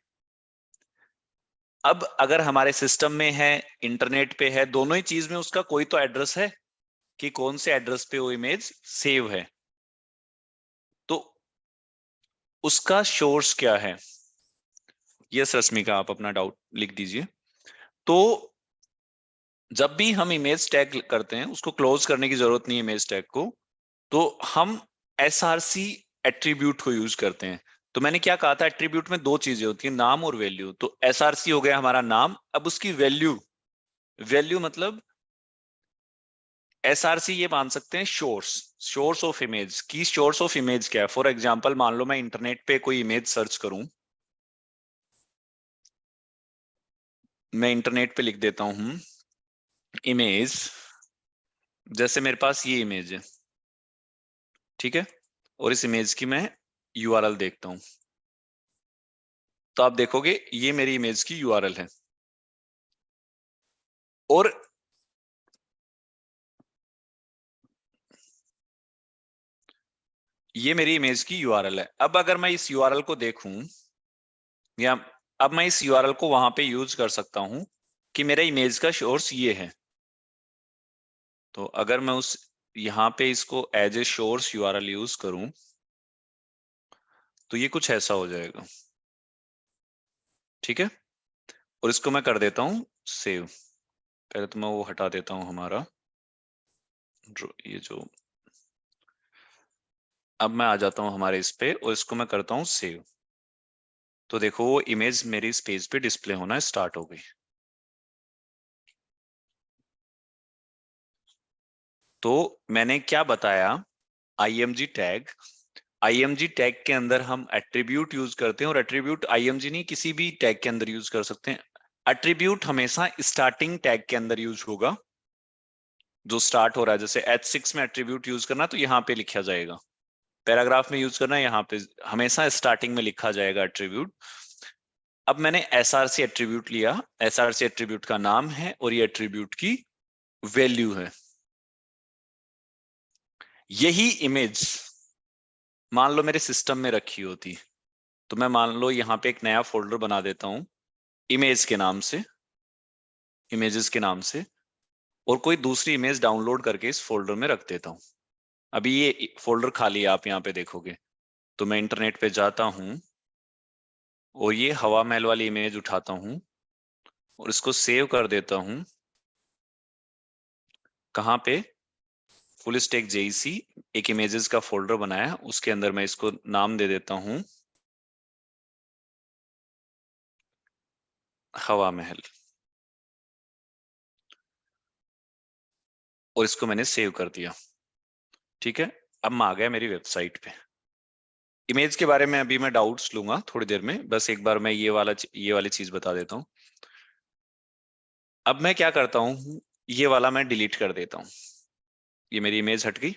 अब अगर हमारे सिस्टम में है, इंटरनेट पे है, दोनों ही चीज में उसका कोई तो एड्रेस है कि कौन से एड्रेस पे वो इमेज सेव है। तो उसका सोर्स क्या है। यस रश्मिका, आप अपना डाउट लिख दीजिए। तो जब भी हम इमेज टैग करते हैं, उसको क्लोज करने की जरूरत नहीं है इमेज टैग को, तो हम SRC एट्रीब्यूट को यूज करते हैं। तो मैंने क्या कहा था, एट्रीब्यूट में दो चीजें होती हैं, नाम और वैल्यू। तो SRC हो गया हमारा नाम, अब उसकी वैल्यू, वैल्यू मतलब SRC ये मान सकते हैं सोर्स, सोर्स ऑफ इमेज की। सोर्स ऑफ इमेज क्या है, फॉर एग्जांपल मान लो मैं इंटरनेट पे कोई इमेज सर्च करूं, मैं इंटरनेट पे लिख देता हूं इमेज, जैसे मेरे पास ये इमेज है, ठीक है, और इस इमेज की मैं URL देखता हूं, तो आप देखोगे ये मेरी इमेज की URL है। और ये मेरी इमेज की URL है। अब अगर मैं इस URL को देखूं, या अब मैं इस URL को वहां पे यूज कर सकता हूं कि मेरा इमेज का सोर्स ये है। तो अगर मैं उस, यहां पे इसको as a source URL use करूं, तो ये कुछ ऐसा हो जाएगा। ठीक है, और इसको मैं कर देता हूं सेव। पहले तो मैं वो हटा देता हूं हमारा ये जो, अब मैं आ जाता हूं हमारे इस पे और इसको मैं करता हूं सेव। तो देखो वो इमेज मेरी इस पेज पे डिस्प्ले होना स्टार्ट हो गई। तो मैंने क्या बताया, आईएमजी टैग, आईएमजी टैग के अंदर हम एट्रीब्यूट यूज करते हैं, और एट्रीब्यूट आईएमजी नहीं किसी भी टैग के अंदर यूज कर सकते हैं। एट्रीब्यूट हमेशा स्टार्टिंग टैग के अंदर यूज होगा, जो स्टार्ट हो रहा है। जैसे H6 में एट्रीब्यूट यूज करना तो यहाँ पे लिखा जाएगा, पैराग्राफ में यूज करना है यहाँ पे, हमेशा स्टार्टिंग में लिखा जाएगा एट्रीब्यूट। अब मैंने एसआरसी एट्रीब्यूट लिया, एसआरसी एट्रीब्यूट का नाम है और ये एट्रीब्यूट की वैल्यू है। यही इमेज मान लो मेरे सिस्टम में रखी होती, तो मैं मान लो यहाँ पे एक नया फोल्डर बना देता हूं इमेज के नाम से, इमेजेस के नाम से, और कोई दूसरी इमेज डाउनलोड करके इस फोल्डर में रख देता हूं। अभी ये फोल्डर खाली है, आप यहाँ पे देखोगे। तो मैं इंटरनेट पे जाता हूं और ये हवा महल वाली इमेज उठाता हूं और इसको सेव कर देता हूं। कहाँ पे, फुल स्टैक जेईसी, एक इमेजेस का फोल्डर बनाया, उसके अंदर मैं इसको नाम दे देता हूं हवा महल, और इसको मैंने सेव कर दिया। ठीक है, अब मैं आ गया मेरी वेबसाइट पे। इमेज के बारे में अभी मैं डाउट्स लूंगा थोड़ी देर में, बस एक बार मैं ये वाली चीज बता देता हूँ। अब मैं क्या करता हूँ, ये वाला मैं डिलीट कर देता हूँ, ये मेरी इमेज हट गई।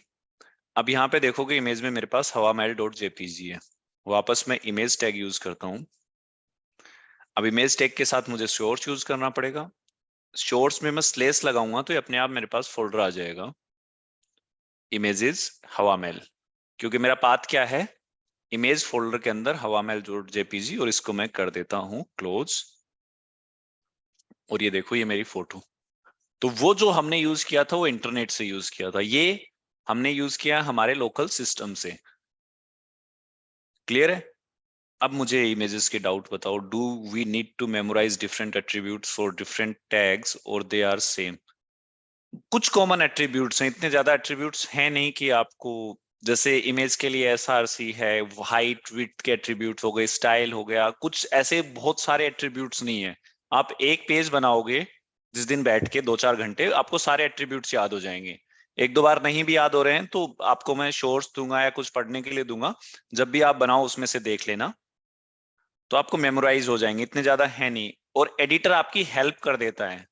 अब यहाँ पे देखोगे इमेज में मेरे पास हवा महल डॉट जेपीजी है। वापस मैं इमेज टैग यूज करता हूँ। अब इमेज टैग के साथ मुझे सोर्स यूज करना पड़ेगा। सोर्स में मैं स्लेस लगाऊंगा तो ये अपने आप मेरे पास फोल्डर आ जाएगा, इमेजेस हवा महल, क्योंकि मेरा पाथ क्या है, इमेज फोल्डर के अंदर हवा महल डॉट जेपीजी, और इसको मैं कर देता हूँ क्लोज। और ये देखो ये मेरी फोटो। तो वो जो हमने यूज किया था वो इंटरनेट से यूज किया था, ये हमने यूज किया हमारे लोकल सिस्टम से। क्लियर है? अब मुझे इमेजेस के डाउट बताओ, do we need to memorize different attributes for different tags और दे आर सेम? कुछ कॉमन एट्रीब्यूट्स हैं, इतने ज्यादा एट्रीब्यूट्स हैं नहीं कि आपको, जैसे इमेज के लिए एसआरसी है, हाइट विड्थ के एट्रीब्यूट्स हो गए, स्टाइल हो गया, कुछ ऐसे बहुत सारे एट्रीब्यूट्स नहीं है। आप एक पेज बनाओगे जिस दिन बैठ के 2-4 घंटे, आपको सारे एट्रीब्यूट्स याद हो जाएंगे। एक दो बार नहीं भी याद हो रहे हैं तो आपको मैं शोर्ट्स दूंगा या कुछ पढ़ने के लिए दूंगा, जब भी आप बनाओ उसमें से देख लेना, तो आपको मेमोराइज हो जाएंगे, इतने ज्यादा है नहीं। और एडिटर आपकी हेल्प कर देता है,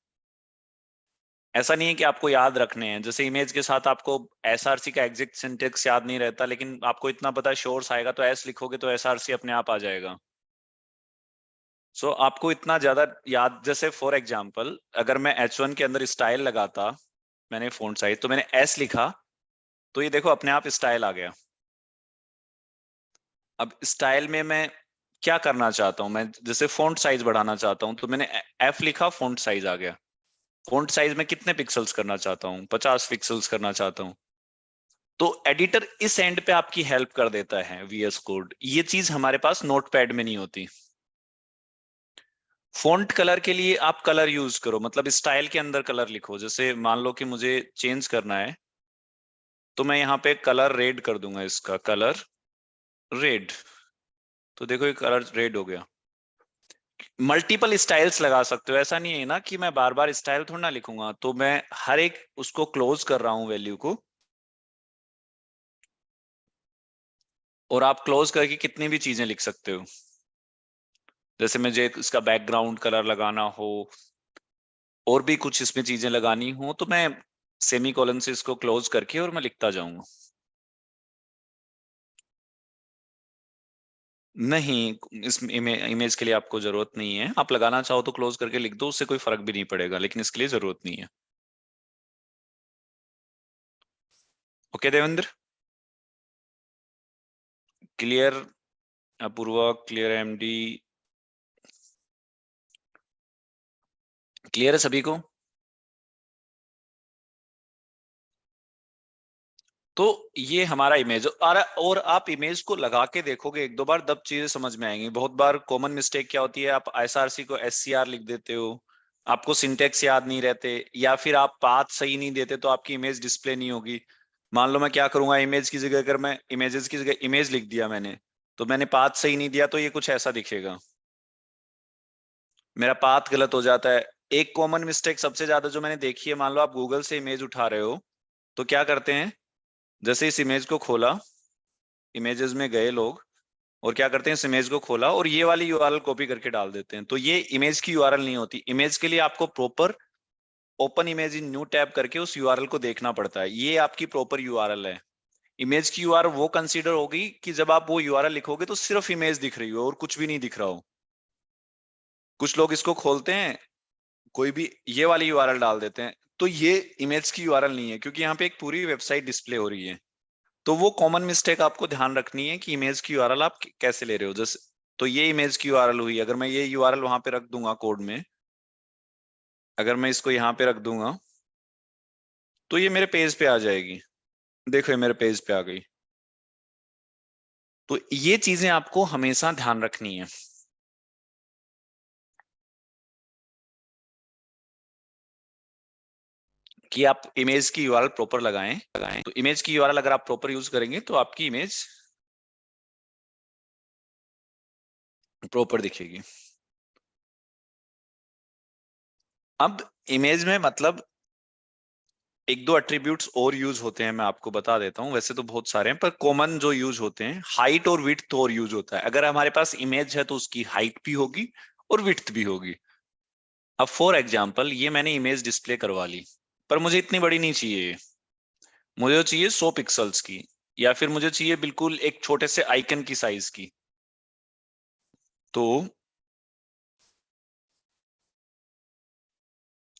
ऐसा नहीं है कि आपको याद रखने हैं। जैसे इमेज के साथ आपको एसआरसी का एग्जैक्ट सिंटेक्स याद नहीं रहता, लेकिन आपको इतना पता है शोर्स आएगा तो एस लिखोगे तो एसआरसी अपने आप आ जाएगा। सो आपको इतना ज्यादा याद, जैसे फॉर एग्जांपल अगर मैं H1 के अंदर स्टाइल लगाता, मैंने फॉन्ट साइज तो मैंने एस लिखा, तो ये देखो अपने आप स्टाइल आ गया। अब स्टाइल में मैं क्या करना चाहता हूं, मैं जैसे फॉन्ट साइज बढ़ाना चाहता हूं तो मैंने एफ लिखा, फॉन्ट साइज आ गया। फॉन्ट साइज में कितने पिक्सल्स करना चाहता हूँ, 50 पिक्सल्स करना चाहता हूँ। तो एडिटर इस एंड पे आपकी हेल्प कर देता है, वीएस कोड। ये चीज हमारे पास नोटपैड में नहीं होती। फॉन्ट कलर के लिए आप कलर यूज करो, मतलब स्टाइल के अंदर कलर लिखो। जैसे मान लो कि मुझे चेंज करना है, तो मैं यहाँ पे कलर रेड कर दूंगा, इसका कलर रेड। तो देखो ये कलर रेड हो गया। मल्टीपल स्टाइल्स लगा सकते हो, ऐसा नहीं है ना कि मैं बार बार स्टाइल थोड़ा ना लिखूंगा। तो मैं हर एक उसको क्लोज कर रहा हूं वैल्यू को, और आप क्लोज करके कितनी भी चीजें लिख सकते हो। जैसे मुझे इसका बैकग्राउंड कलर लगाना हो और भी कुछ इसमें चीजें लगानी हो, तो मैं सेमी कॉलन से इसको क्लोज करके और मैं लिखता जाऊंगा। नहीं, इस इमेज के लिए आपको जरूरत नहीं है, आप लगाना चाहो तो क्लोज करके लिख दो, उससे कोई फर्क भी नहीं पड़ेगा, लेकिन इसके लिए जरूरत नहीं है। Okay Devendra, clear? Apoorva clear, MD clear है सभी को? तो ये हमारा इमेज, और आप इमेज को लगा के देखोगे एक दो बार, तब चीजें समझ में आएंगी। बहुत बार कॉमन मिस्टेक क्या होती है, आप एसआरसी को एससीआर लिख देते हो, आपको सिंटेक्स याद नहीं रहते, या फिर आप पाथ सही नहीं देते तो आपकी इमेज डिस्प्ले नहीं होगी। मान लो मैं क्या करूंगा, इमेज की जगह, अगर मैं इमेजेस की जगह इमेज लिख दिया मैंने, तो मैंने पाथ सही नहीं दिया तो ये कुछ ऐसा दिखेगा, मेरा पाथ गलत हो जाता है। एक कॉमन मिस्टेक सबसे ज्यादा जो मैंने देखी है, मान लो आप गूगल से इमेज उठा रहे हो, तो क्या करते हैं, जैसे इस इमेज को खोला, इमेजेस में गए लोग, और क्या करते हैं, इस इमेज को खोला और ये वाली यूआरएल कॉपी करके डाल देते हैं, तो ये इमेज की यूआरएल नहीं होती। इमेज के लिए आपको proper open image in new tab करके उस यूआरएल को देखना पड़ता है, ये आपकी प्रॉपर यूआरएल है। इमेज की यूआरएल वो कंसीडर होगी कि जब आप वो यूआरएल लिखोगे तो सिर्फ इमेज दिख रही हो और कुछ भी नहीं दिख रहा हो। कुछ लोग इसको खोलते हैं, कोई भी ये वाली यूआरएल डाल देते हैं, तो ये इमेज की यूआरएल नहीं है, क्योंकि यहाँ पे एक पूरी वेबसाइट डिस्प्ले हो रही है। तो वो कॉमन मिस्टेक आपको ध्यान रखनी है कि इमेज की यूआरएल आप कैसे ले रहे हो। जैसे तो ये इमेज की यूआरएल हुई, अगर मैं ये यूआरएल वहां पे रख दूंगा कोड में, अगर मैं इसको यहाँ पे रख दूंगा, तो ये मेरे पेज पे आ जाएगी। देखो ये मेरे पेज पे आ गई। तो ये चीजें आपको हमेशा ध्यान रखनी है कि आप इमेज की यूआरएल प्रॉपर लगाएं। तो इमेज की यूआरएल अगर आप प्रॉपर यूज करेंगे तो आपकी इमेज प्रॉपर दिखेगी। अब इमेज में मतलब एक दो एट्रीब्यूट्स और यूज होते हैं, मैं आपको बता देता हूं। वैसे तो बहुत सारे हैं, पर कॉमन जो यूज होते हैं, हाइट और विड्थ और यूज होता है। अगर हमारे पास इमेज है तो उसकी हाइट भी होगी और विड्थ भी होगी। अब फॉर एग्जांपल ये मैंने इमेज डिस्प्ले करवा ली, पर मुझे इतनी बड़ी नहीं चाहिए, मुझे तो चाहिए 100 पिक्सल्स की, या फिर मुझे चाहिए बिल्कुल एक छोटे से आइकन की साइज की। तो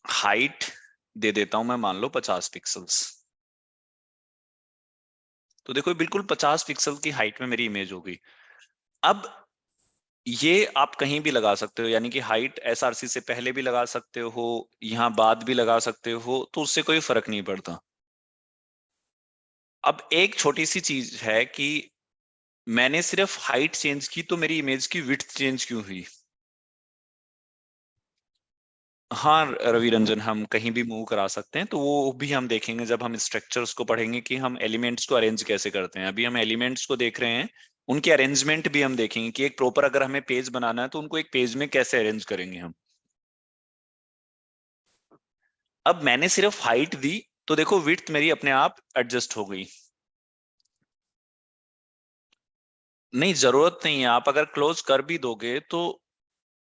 हाइट दे देता हूं मैं, मान लो 50 पिक्सल्स। तो देखो बिल्कुल 50 पिक्सल की हाइट में मेरी इमेज हो गई। अब ये आप कहीं भी लगा सकते हो, यानी कि हाइट एसआरसी से पहले भी लगा सकते हो, यहाँ बाद भी लगा सकते हो, तो उससे कोई फर्क नहीं पड़ता। अब एक छोटी सी चीज है कि मैंने सिर्फ हाइट चेंज की तो मेरी इमेज की विड्थ चेंज क्यों हुई। हाँ रवि रंजन, हम कहीं भी मूव करा सकते हैं, तो वो भी हम देखेंगे जब हम स्ट्रक्चर्स को पढ़ेंगे कि हम एलिमेंट्स को अरेंज कैसे करते हैं। अभी हम एलिमेंट्स को देख रहे हैं, उनके अरेंजमेंट भी हम देखेंगे कि एक प्रॉपर अगर हमें पेज बनाना है तो उनको एक पेज में कैसे अरेंज करेंगे हम। अब मैंने सिर्फ हाइट दी, तो देखो विड्थ मेरी अपने आप एडजस्ट हो गई। नहीं, जरूरत नहीं है, आप अगर क्लोज कर भी दोगे तो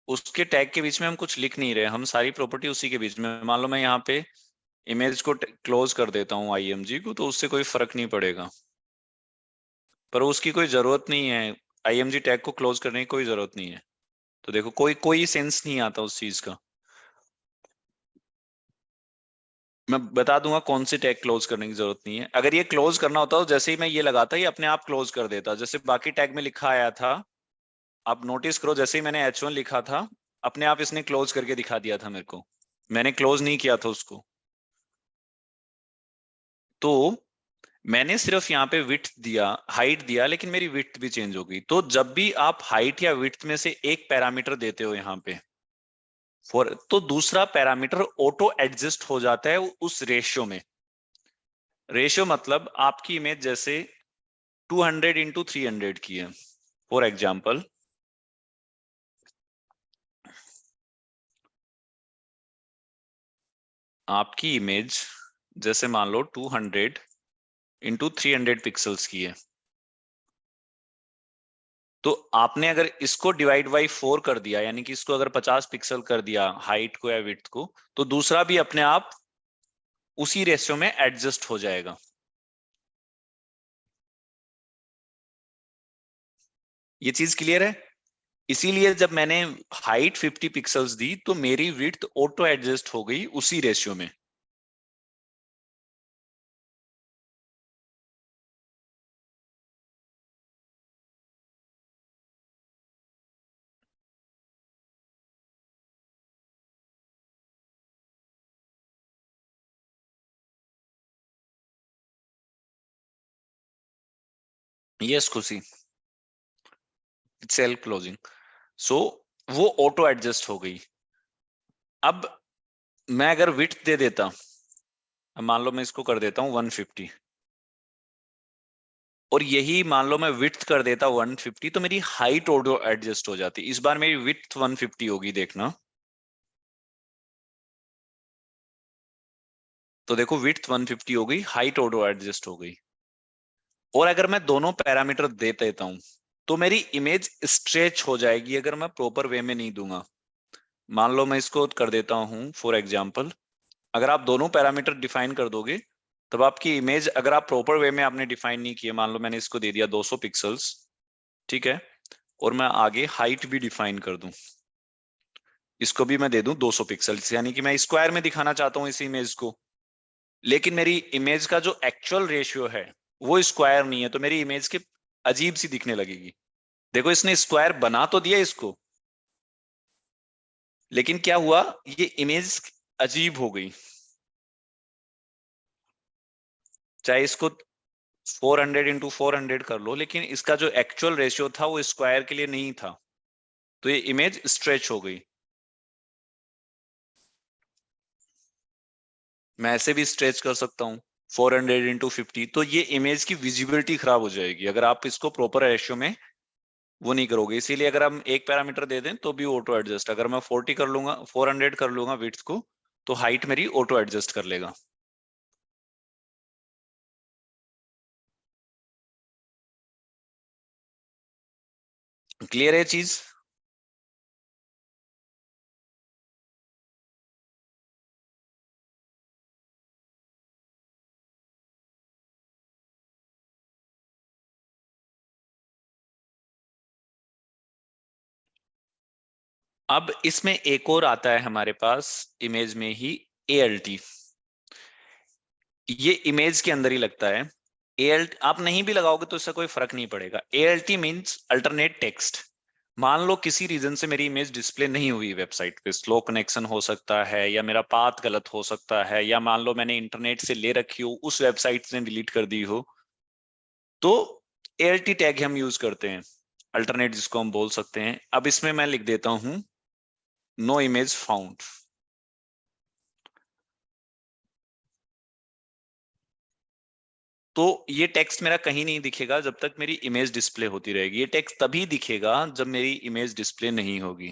उसके टैग के बीच में हम कुछ लिख नहीं रहे, हम सारी प्रॉपर्टी उसी के बीच में। मान लो मैं यहाँ पे इमेज को क्लोज कर देता हूँ आईएमजी को, तो उससे कोई फर्क नहीं पड़ेगा, पर उसकी कोई जरूरत नहीं है। आईएमजी टैग को क्लोज करने की कोई जरूरत नहीं है। तो देखो कोई कोई सेंस नहीं आता उस चीज का। मैं बता दूंगा कौन से टैग क्लोज करने की जरूरत नहीं है। अगर ये क्लोज करना होता तो जैसे ही मैं ये लगाता, ये अपने आप क्लोज कर देता, जैसे बाकी टैग में लिखा आया था। आप नोटिस करो, जैसे ही मैंने H1 लिखा था, अपने आप इसने क्लोज करके दिखा दिया था मेरे को, मैंने क्लोज नहीं किया था उसको। तो मैंने सिर्फ यहाँ पे विड्थ दिया, हाइट दिया, लेकिन मेरी विड्थ भी चेंज हो गई। तो जब भी आप हाइट या विड्थ में से एक पैरामीटर देते हो यहाँ पे फॉर, तो दूसरा पैरामीटर ऑटो एडजस्ट हो जाता है उस रेशियो में। रेशियो मतलब आपकी इमेज जैसे 200 × 300 की है, फॉर एग्जाम्पल आपकी इमेज जैसे मान लो 200 × 300 पिक्सल्स की है, तो आपने अगर इसको डिवाइड बाई 4 कर दिया, यानी कि इसको अगर 50 पिक्सल कर दिया हाइट को या विड्थ को, तो दूसरा भी अपने आप उसी रेशियो में एडजस्ट हो जाएगा। ये चीज क्लियर है। इसीलिए जब मैंने हाइट 50 पिक्सल्स दी तो मेरी विड्थ ऑटो एडजस्ट हो गई उसी रेशियो में। यस खुशी, सेल्फ क्लोजिंग। सो वो ऑटो एडजस्ट हो गई। अब मैं अगर विड्थ दे देता, अब मान लो मैं इसको कर देता हूं 150, और यही मान लो मैं विड्थ कर देता 150, तो मेरी हाइट ऑटो एडजस्ट हो जाती। इस बार मेरी विड्थ 150 होगी, देखना। तो देखो विड्थ 150 हो गई, हाइट ऑटो एडजस्ट हो गई। और अगर मैं दोनों पैरामीटर दे देता हूं तो मेरी इमेज स्ट्रेच हो जाएगी अगर मैं प्रॉपर वे में नहीं दूंगा। मान लो मैं इसको कर देता हूं फॉर एग्जांपल, अगर आप दोनों पैरामीटर डिफाइन कर दोगे तब आपकी इमेज, अगर आप प्रॉपर वे में आपने डिफाइन नहीं किया, मान लो मैंने इसको दे दिया 200 पिक्सल्स, ठीक है, और मैं आगे हाइट भी डिफाइन कर दूं, इसको भी मैं दे दूं 200 पिक्सल्स, यानी कि मैं स्क्वायर में दिखाना चाहता हूं इस इमेज को, लेकिन मेरी इमेज का जो एक्चुअल रेशियो है वो स्क्वायर नहीं है, तो मेरी इमेज की अजीब सी दिखने लगेगी। देखो इसने स्क्वायर बना तो दिया इसको, लेकिन क्या हुआ, ये इमेज अजीब हो गई। चाहे इसको 400 × 400 कर लो, लेकिन इसका जो एक्चुअल रेशियो था वो स्क्वायर के लिए नहीं था, तो ये इमेज स्ट्रेच हो गई। मैं ऐसे भी स्ट्रेच कर सकता हूँ 400 × 50, तो ये इमेज की विजिबिलिटी खराब हो जाएगी अगर आप इसको प्रॉपर रेशियो में वो नहीं करोगे। इसीलिए अगर हम एक पैरामीटर दे दें तो भी ऑटो एडजस्ट, अगर मैं 40 कर लूंगा, 400 कर लूंगा विड्थ को, तो हाइट मेरी ऑटो एडजस्ट कर लेगा। क्लियर है चीज? अब इसमें एक और आता है हमारे पास इमेज में ही, ALT। ये इमेज के अंदर ही लगता है। ALT आप नहीं भी लगाओगे तो इससे कोई फर्क नहीं पड़ेगा। ALT means alternate text. मान लो किसी रीजन से मेरी इमेज डिस्प्ले नहीं हुई वेबसाइट पे, स्लो कनेक्शन हो सकता है, या मेरा पाथ गलत हो सकता है, या मान लो मैंने इंटरनेट से ले रखी हो, उस वेबसाइट ने डिलीट कर दी हो, तो ALT टैग हम यूज करते हैं, अल्टरनेट जिसको हम बोल सकते हैं। अब इसमें मैं लिख देता हूं नो इमेज फाउंड। तो ये टेक्स्ट मेरा कहीं नहीं दिखेगा जब तक मेरी इमेज डिस्प्ले होती रहेगी। ये टेक्स्ट तभी दिखेगा जब मेरी इमेज डिस्प्ले नहीं होगी।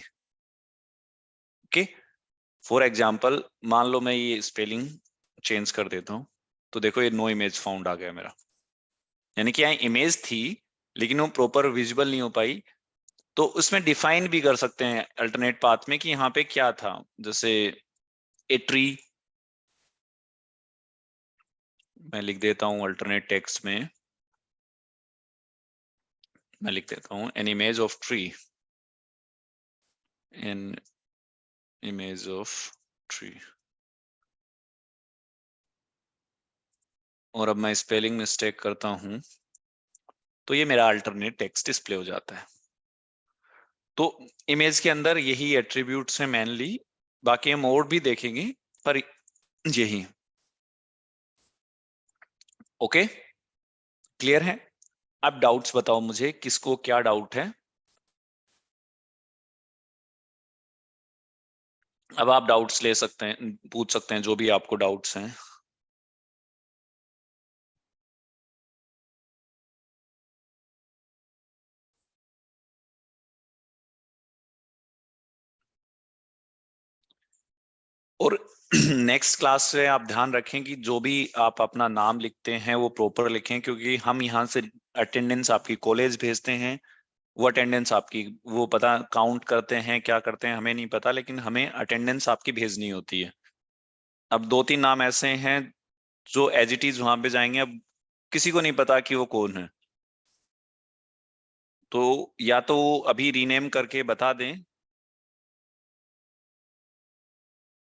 ओके, फॉर एग्जाम्पल मान लो मैं ये स्पेलिंग चेंज कर देता हूं, तो देखो ये नो इमेज फाउंड आ गया मेरा, यानी कि यहाँ इमेज थी लेकिन वो प्रॉपर विजिबल नहीं हो पाई। तो उसमें डिफाइन भी कर सकते हैं अल्टरनेट पाथ में कि यहाँ पे क्या था, जैसे ए ट्री, मैं लिख देता हूँ अल्टरनेट टेक्स्ट में, मैं लिख देता हूँ an image of tree, an image of tree, और अब मैं स्पेलिंग मिस्टेक करता हूं तो ये मेरा अल्टरनेट टेक्स्ट डिस्प्ले हो जाता है। तो इमेज के अंदर यही एट्रीब्यूट्स हैं मेनली, बाकी हम और भी देखेंगे, पर यही। ओके, क्लियर है? अब डाउट्स बताओ मुझे, किसको क्या डाउट है? अब आप डाउट्स ले सकते हैं, पूछ सकते हैं जो भी आपको डाउट्स हैं। और नेक्स्ट क्लास से आप ध्यान रखें कि जो भी आप अपना नाम लिखते हैं वो प्रॉपर लिखें, क्योंकि हम यहाँ से अटेंडेंस आपकी कॉलेज भेजते हैं, वो अटेंडेंस आपकी वो पता काउंट करते हैं, क्या करते हैं हमें नहीं पता, लेकिन हमें अटेंडेंस आपकी भेजनी होती है। अब दो तीन नाम ऐसे हैं जो एज इट इज वहां पे जाएंगे, अब किसी को नहीं पता कि वो कौन है, तो या तो वो अभी रीनेम करके बता दें,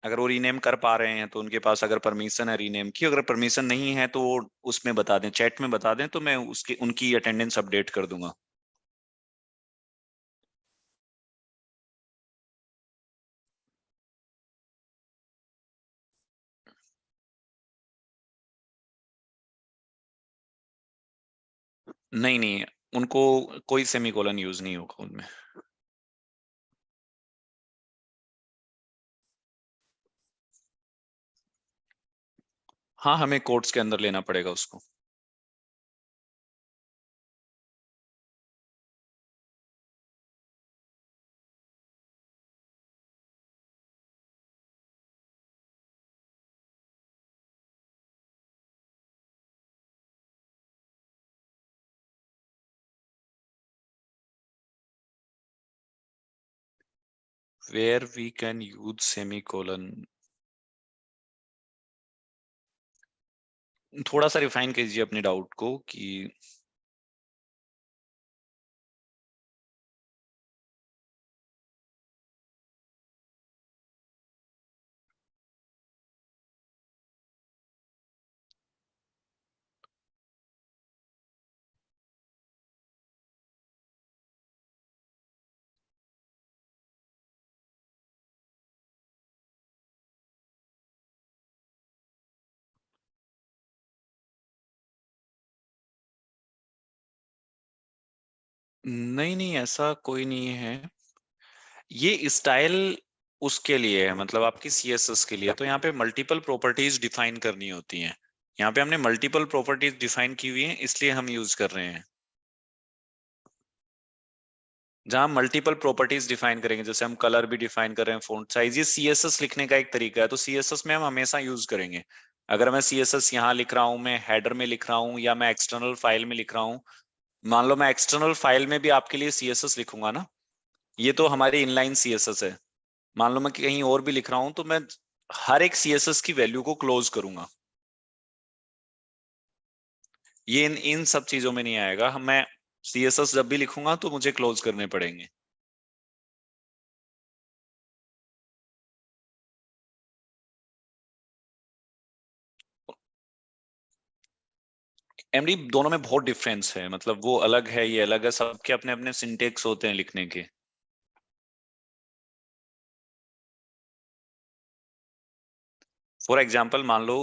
अगर वो रीनेम कर पा रहे हैं तो उनके पास अगर परमिशन है रीनेम की, अगर परमिशन नहीं है तो वो उसमें बता दें, चैट में बता दें, तो मैं उसके उनकी अटेंडेंस अपडेट कर दूंगा। नहीं नहीं, उनको कोई सेमीकोलन यूज नहीं होगा उनमें। हाँ, हमें कोट्स के अंदर लेना पड़ेगा उसको। Where we can use semicolon, थोड़ा सा रिफाइन कीजिए अपने डाउट को कि। नहीं नहीं, ऐसा कोई नहीं है। ये स्टाइल उसके लिए है, मतलब आपकी सीएसएस के लिए। तो यहाँ पे मल्टीपल प्रॉपर्टीज डिफाइन करनी होती हैं। यहाँ पे हमने मल्टीपल प्रॉपर्टीज डिफाइन की हुई हैं, इसलिए हम यूज कर रहे हैं। जहां मल्टीपल प्रॉपर्टीज डिफाइन करेंगे, जैसे हम कलर भी डिफाइन कर रहे हैं, फॉन्ट साइज, ये सीएसएस लिखने का एक तरीका है। तो सीएसएस में हम हमेशा यूज करेंगे। अगर मैं सीएसएस यहाँ लिख रहा हूँ, मैं हेडर में लिख रहा हूँ, या मैं एक्सटर्नल फाइल में लिख रहा हूँ। मान लो मैं एक्सटर्नल फाइल में भी आपके लिए सीएसएस लिखूंगा ना, ये तो हमारी इनलाइन सीएसएस है। मान लो मैं कहीं और भी लिख रहा हूं, तो मैं हर एक सीएसएस की वैल्यू को क्लोज करूंगा। ये इन इन सब चीजों में नहीं आएगा। हम मैं सीएसएस जब भी लिखूंगा तो मुझे क्लोज करने पड़ेंगे। एमडी दोनों में बहुत डिफरेंस है, मतलब वो अलग है, ये अलग है, सबके अपने अपने सिंटेक्स होते हैं लिखने के। फॉर एग्जाम्पल मान लो,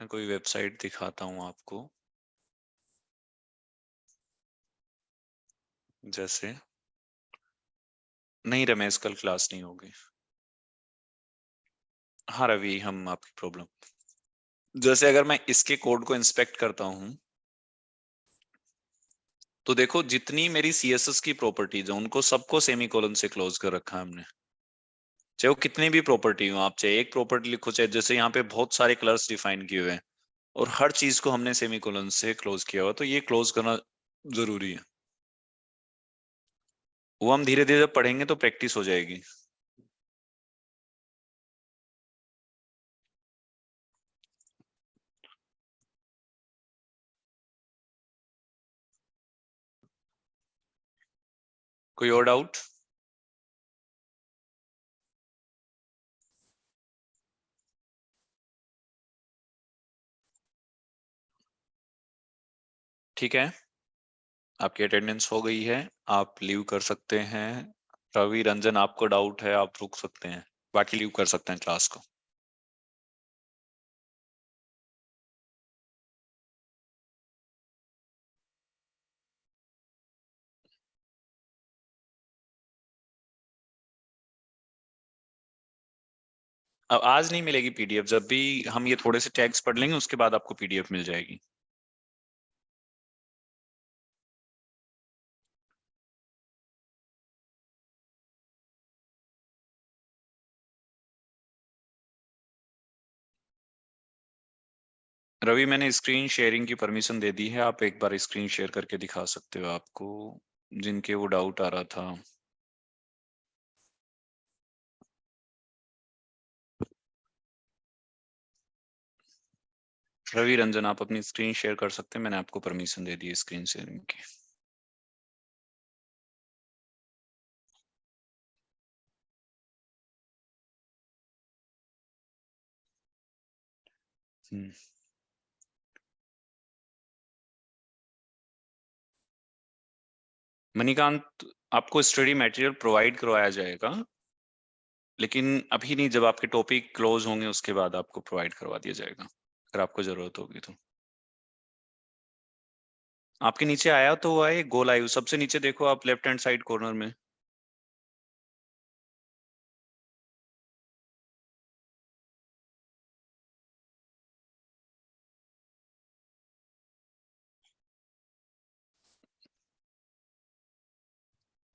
मैं कोई वेबसाइट दिखाता हूँ आपको। जैसे, नहीं रमेश, कल क्लास नहीं होगी। हाँ रवि, हम आपकी प्रॉब्लम, जैसे अगर मैं इसके कोड को इंस्पेक्ट करता हूँ, तो देखो जितनी मेरी सीएसएस की प्रॉपर्टीज है उनको सबको सेमीकोलन से क्लोज कर रखा है हमने। चाहे वो कितनी भी प्रॉपर्टी हो, आप चाहे एक प्रॉपर्टी लिखो, चाहे जैसे यहाँ पे बहुत सारे कलर्स डिफाइन किए हुए हैं, और हर चीज को हमने सेमीकोलन से क्लोज किया हुआ, तो ये क्लोज करना जरूरी है। वो हम धीरे धीरे पढ़ेंगे तो प्रैक्टिस हो जाएगी। कोई और डाउट? ठीक है, आपकी अटेंडेंस हो गई है, आप लीव कर सकते हैं। रवि रंजन, आपको डाउट है आप रुक सकते हैं, बाकी लीव कर सकते हैं क्लास को। अब आज नहीं मिलेगी पीडीएफ, जब भी हम ये थोड़े से टैग्स पढ़ लेंगे उसके बाद आपको पीडीएफ मिल जाएगी। रवि, मैंने स्क्रीन शेयरिंग की परमिशन दे दी है, आप एक बार स्क्रीन शेयर करके दिखा सकते हो आपको जिनके वो डाउट आ रहा था। रवि रंजन, आप अपनी स्क्रीन शेयर कर सकते हैं, मैंने आपको परमिशन दे दी है स्क्रीन शेयरिंग की। हम्म। मणिकांत, आपको स्टडी मटेरियल प्रोवाइड करवाया जाएगा, लेकिन अभी नहीं, जब आपके टॉपिक क्लोज होंगे उसके बाद आपको प्रोवाइड करवा दिया जाएगा, अगर आपको जरूरत होगी तो। आपके नीचे आया तो हुआ है गो लाइव, सबसे नीचे देखो आप लेफ्ट हैंड साइड कॉर्नर में।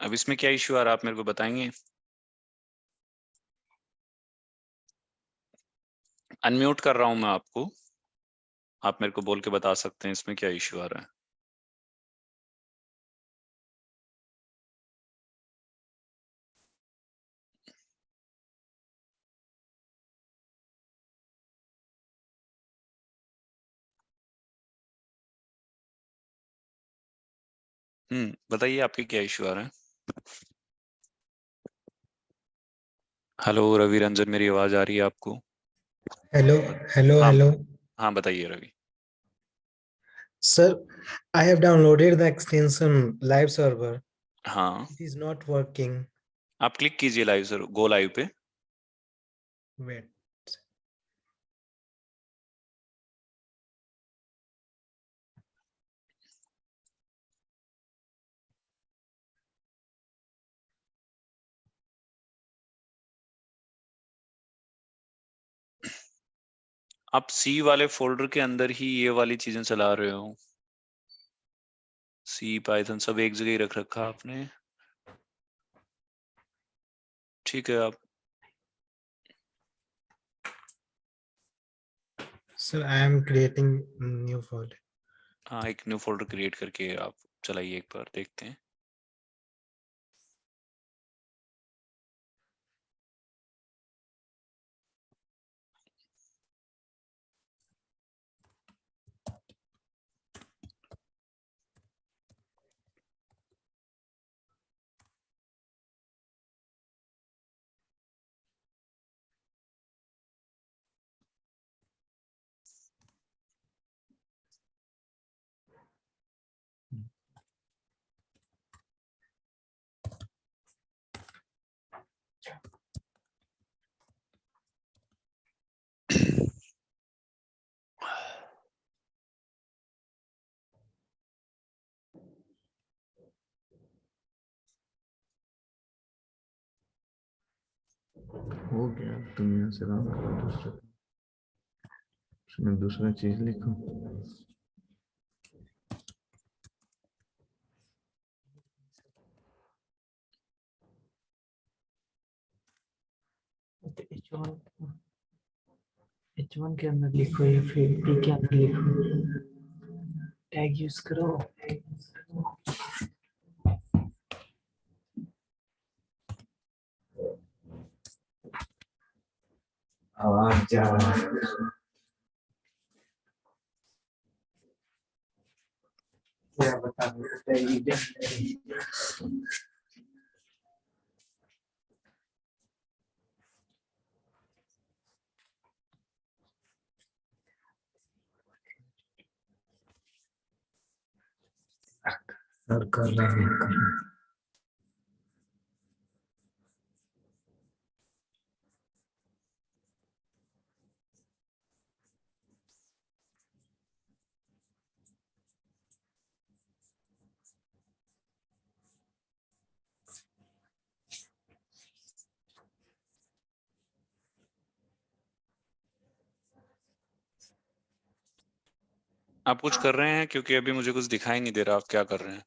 अब इसमें क्या इश्यू आ रहा है आप मेरे को बताएंगे? अनम्यूट कर रहा हूं मैं आपको, आप मेरे को बोल के बता सकते हैं इसमें क्या इश्यू आ रहा है। बताइए आपके क्या इश्यू आ रहा है। हेलो रवि रंजन, मेरी आवाज आ रही है आपको? हेलो बत- हेलो हाँ, हेलो हाँ बताइए Ravi. Sir, I have downloaded the extension live server. हाँ, It is not working. आप क्लिक कीजिए लाइव सर, गो लाइव पे। Wait. आप सी वाले फोल्डर के अंदर ही ये वाली चीजें चला रहे हो, सी पाइथन सब एक जगह ही रख रखा आपने। ठीक है, आप Sir, I am creating new folder. हाँ एक न्यू फोल्डर क्रिएट करके आप चलाइए, एक बार देखते हैं। हो गया, तुम यहाँ से रन करो दूसरा, उसमें दूसरा चीज लिखो। H1 के अंदर लिखो या फिर P के अंदर लिखो, टैग यूज करो। आवाज जा रहा है। क्या बता सर कर रहे हैं। आप कुछ कर रहे हैं? क्योंकि अभी मुझे कुछ दिखाई नहीं दे रहा आप क्या कर रहे हैं।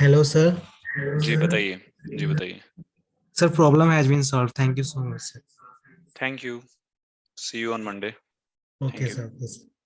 Hello, sir. जी बताइए, जी बताइए। Sir, problem has been solved. Thank you so much, sir. Thank you, see you on Monday. Okay, thank you. sir. Yes.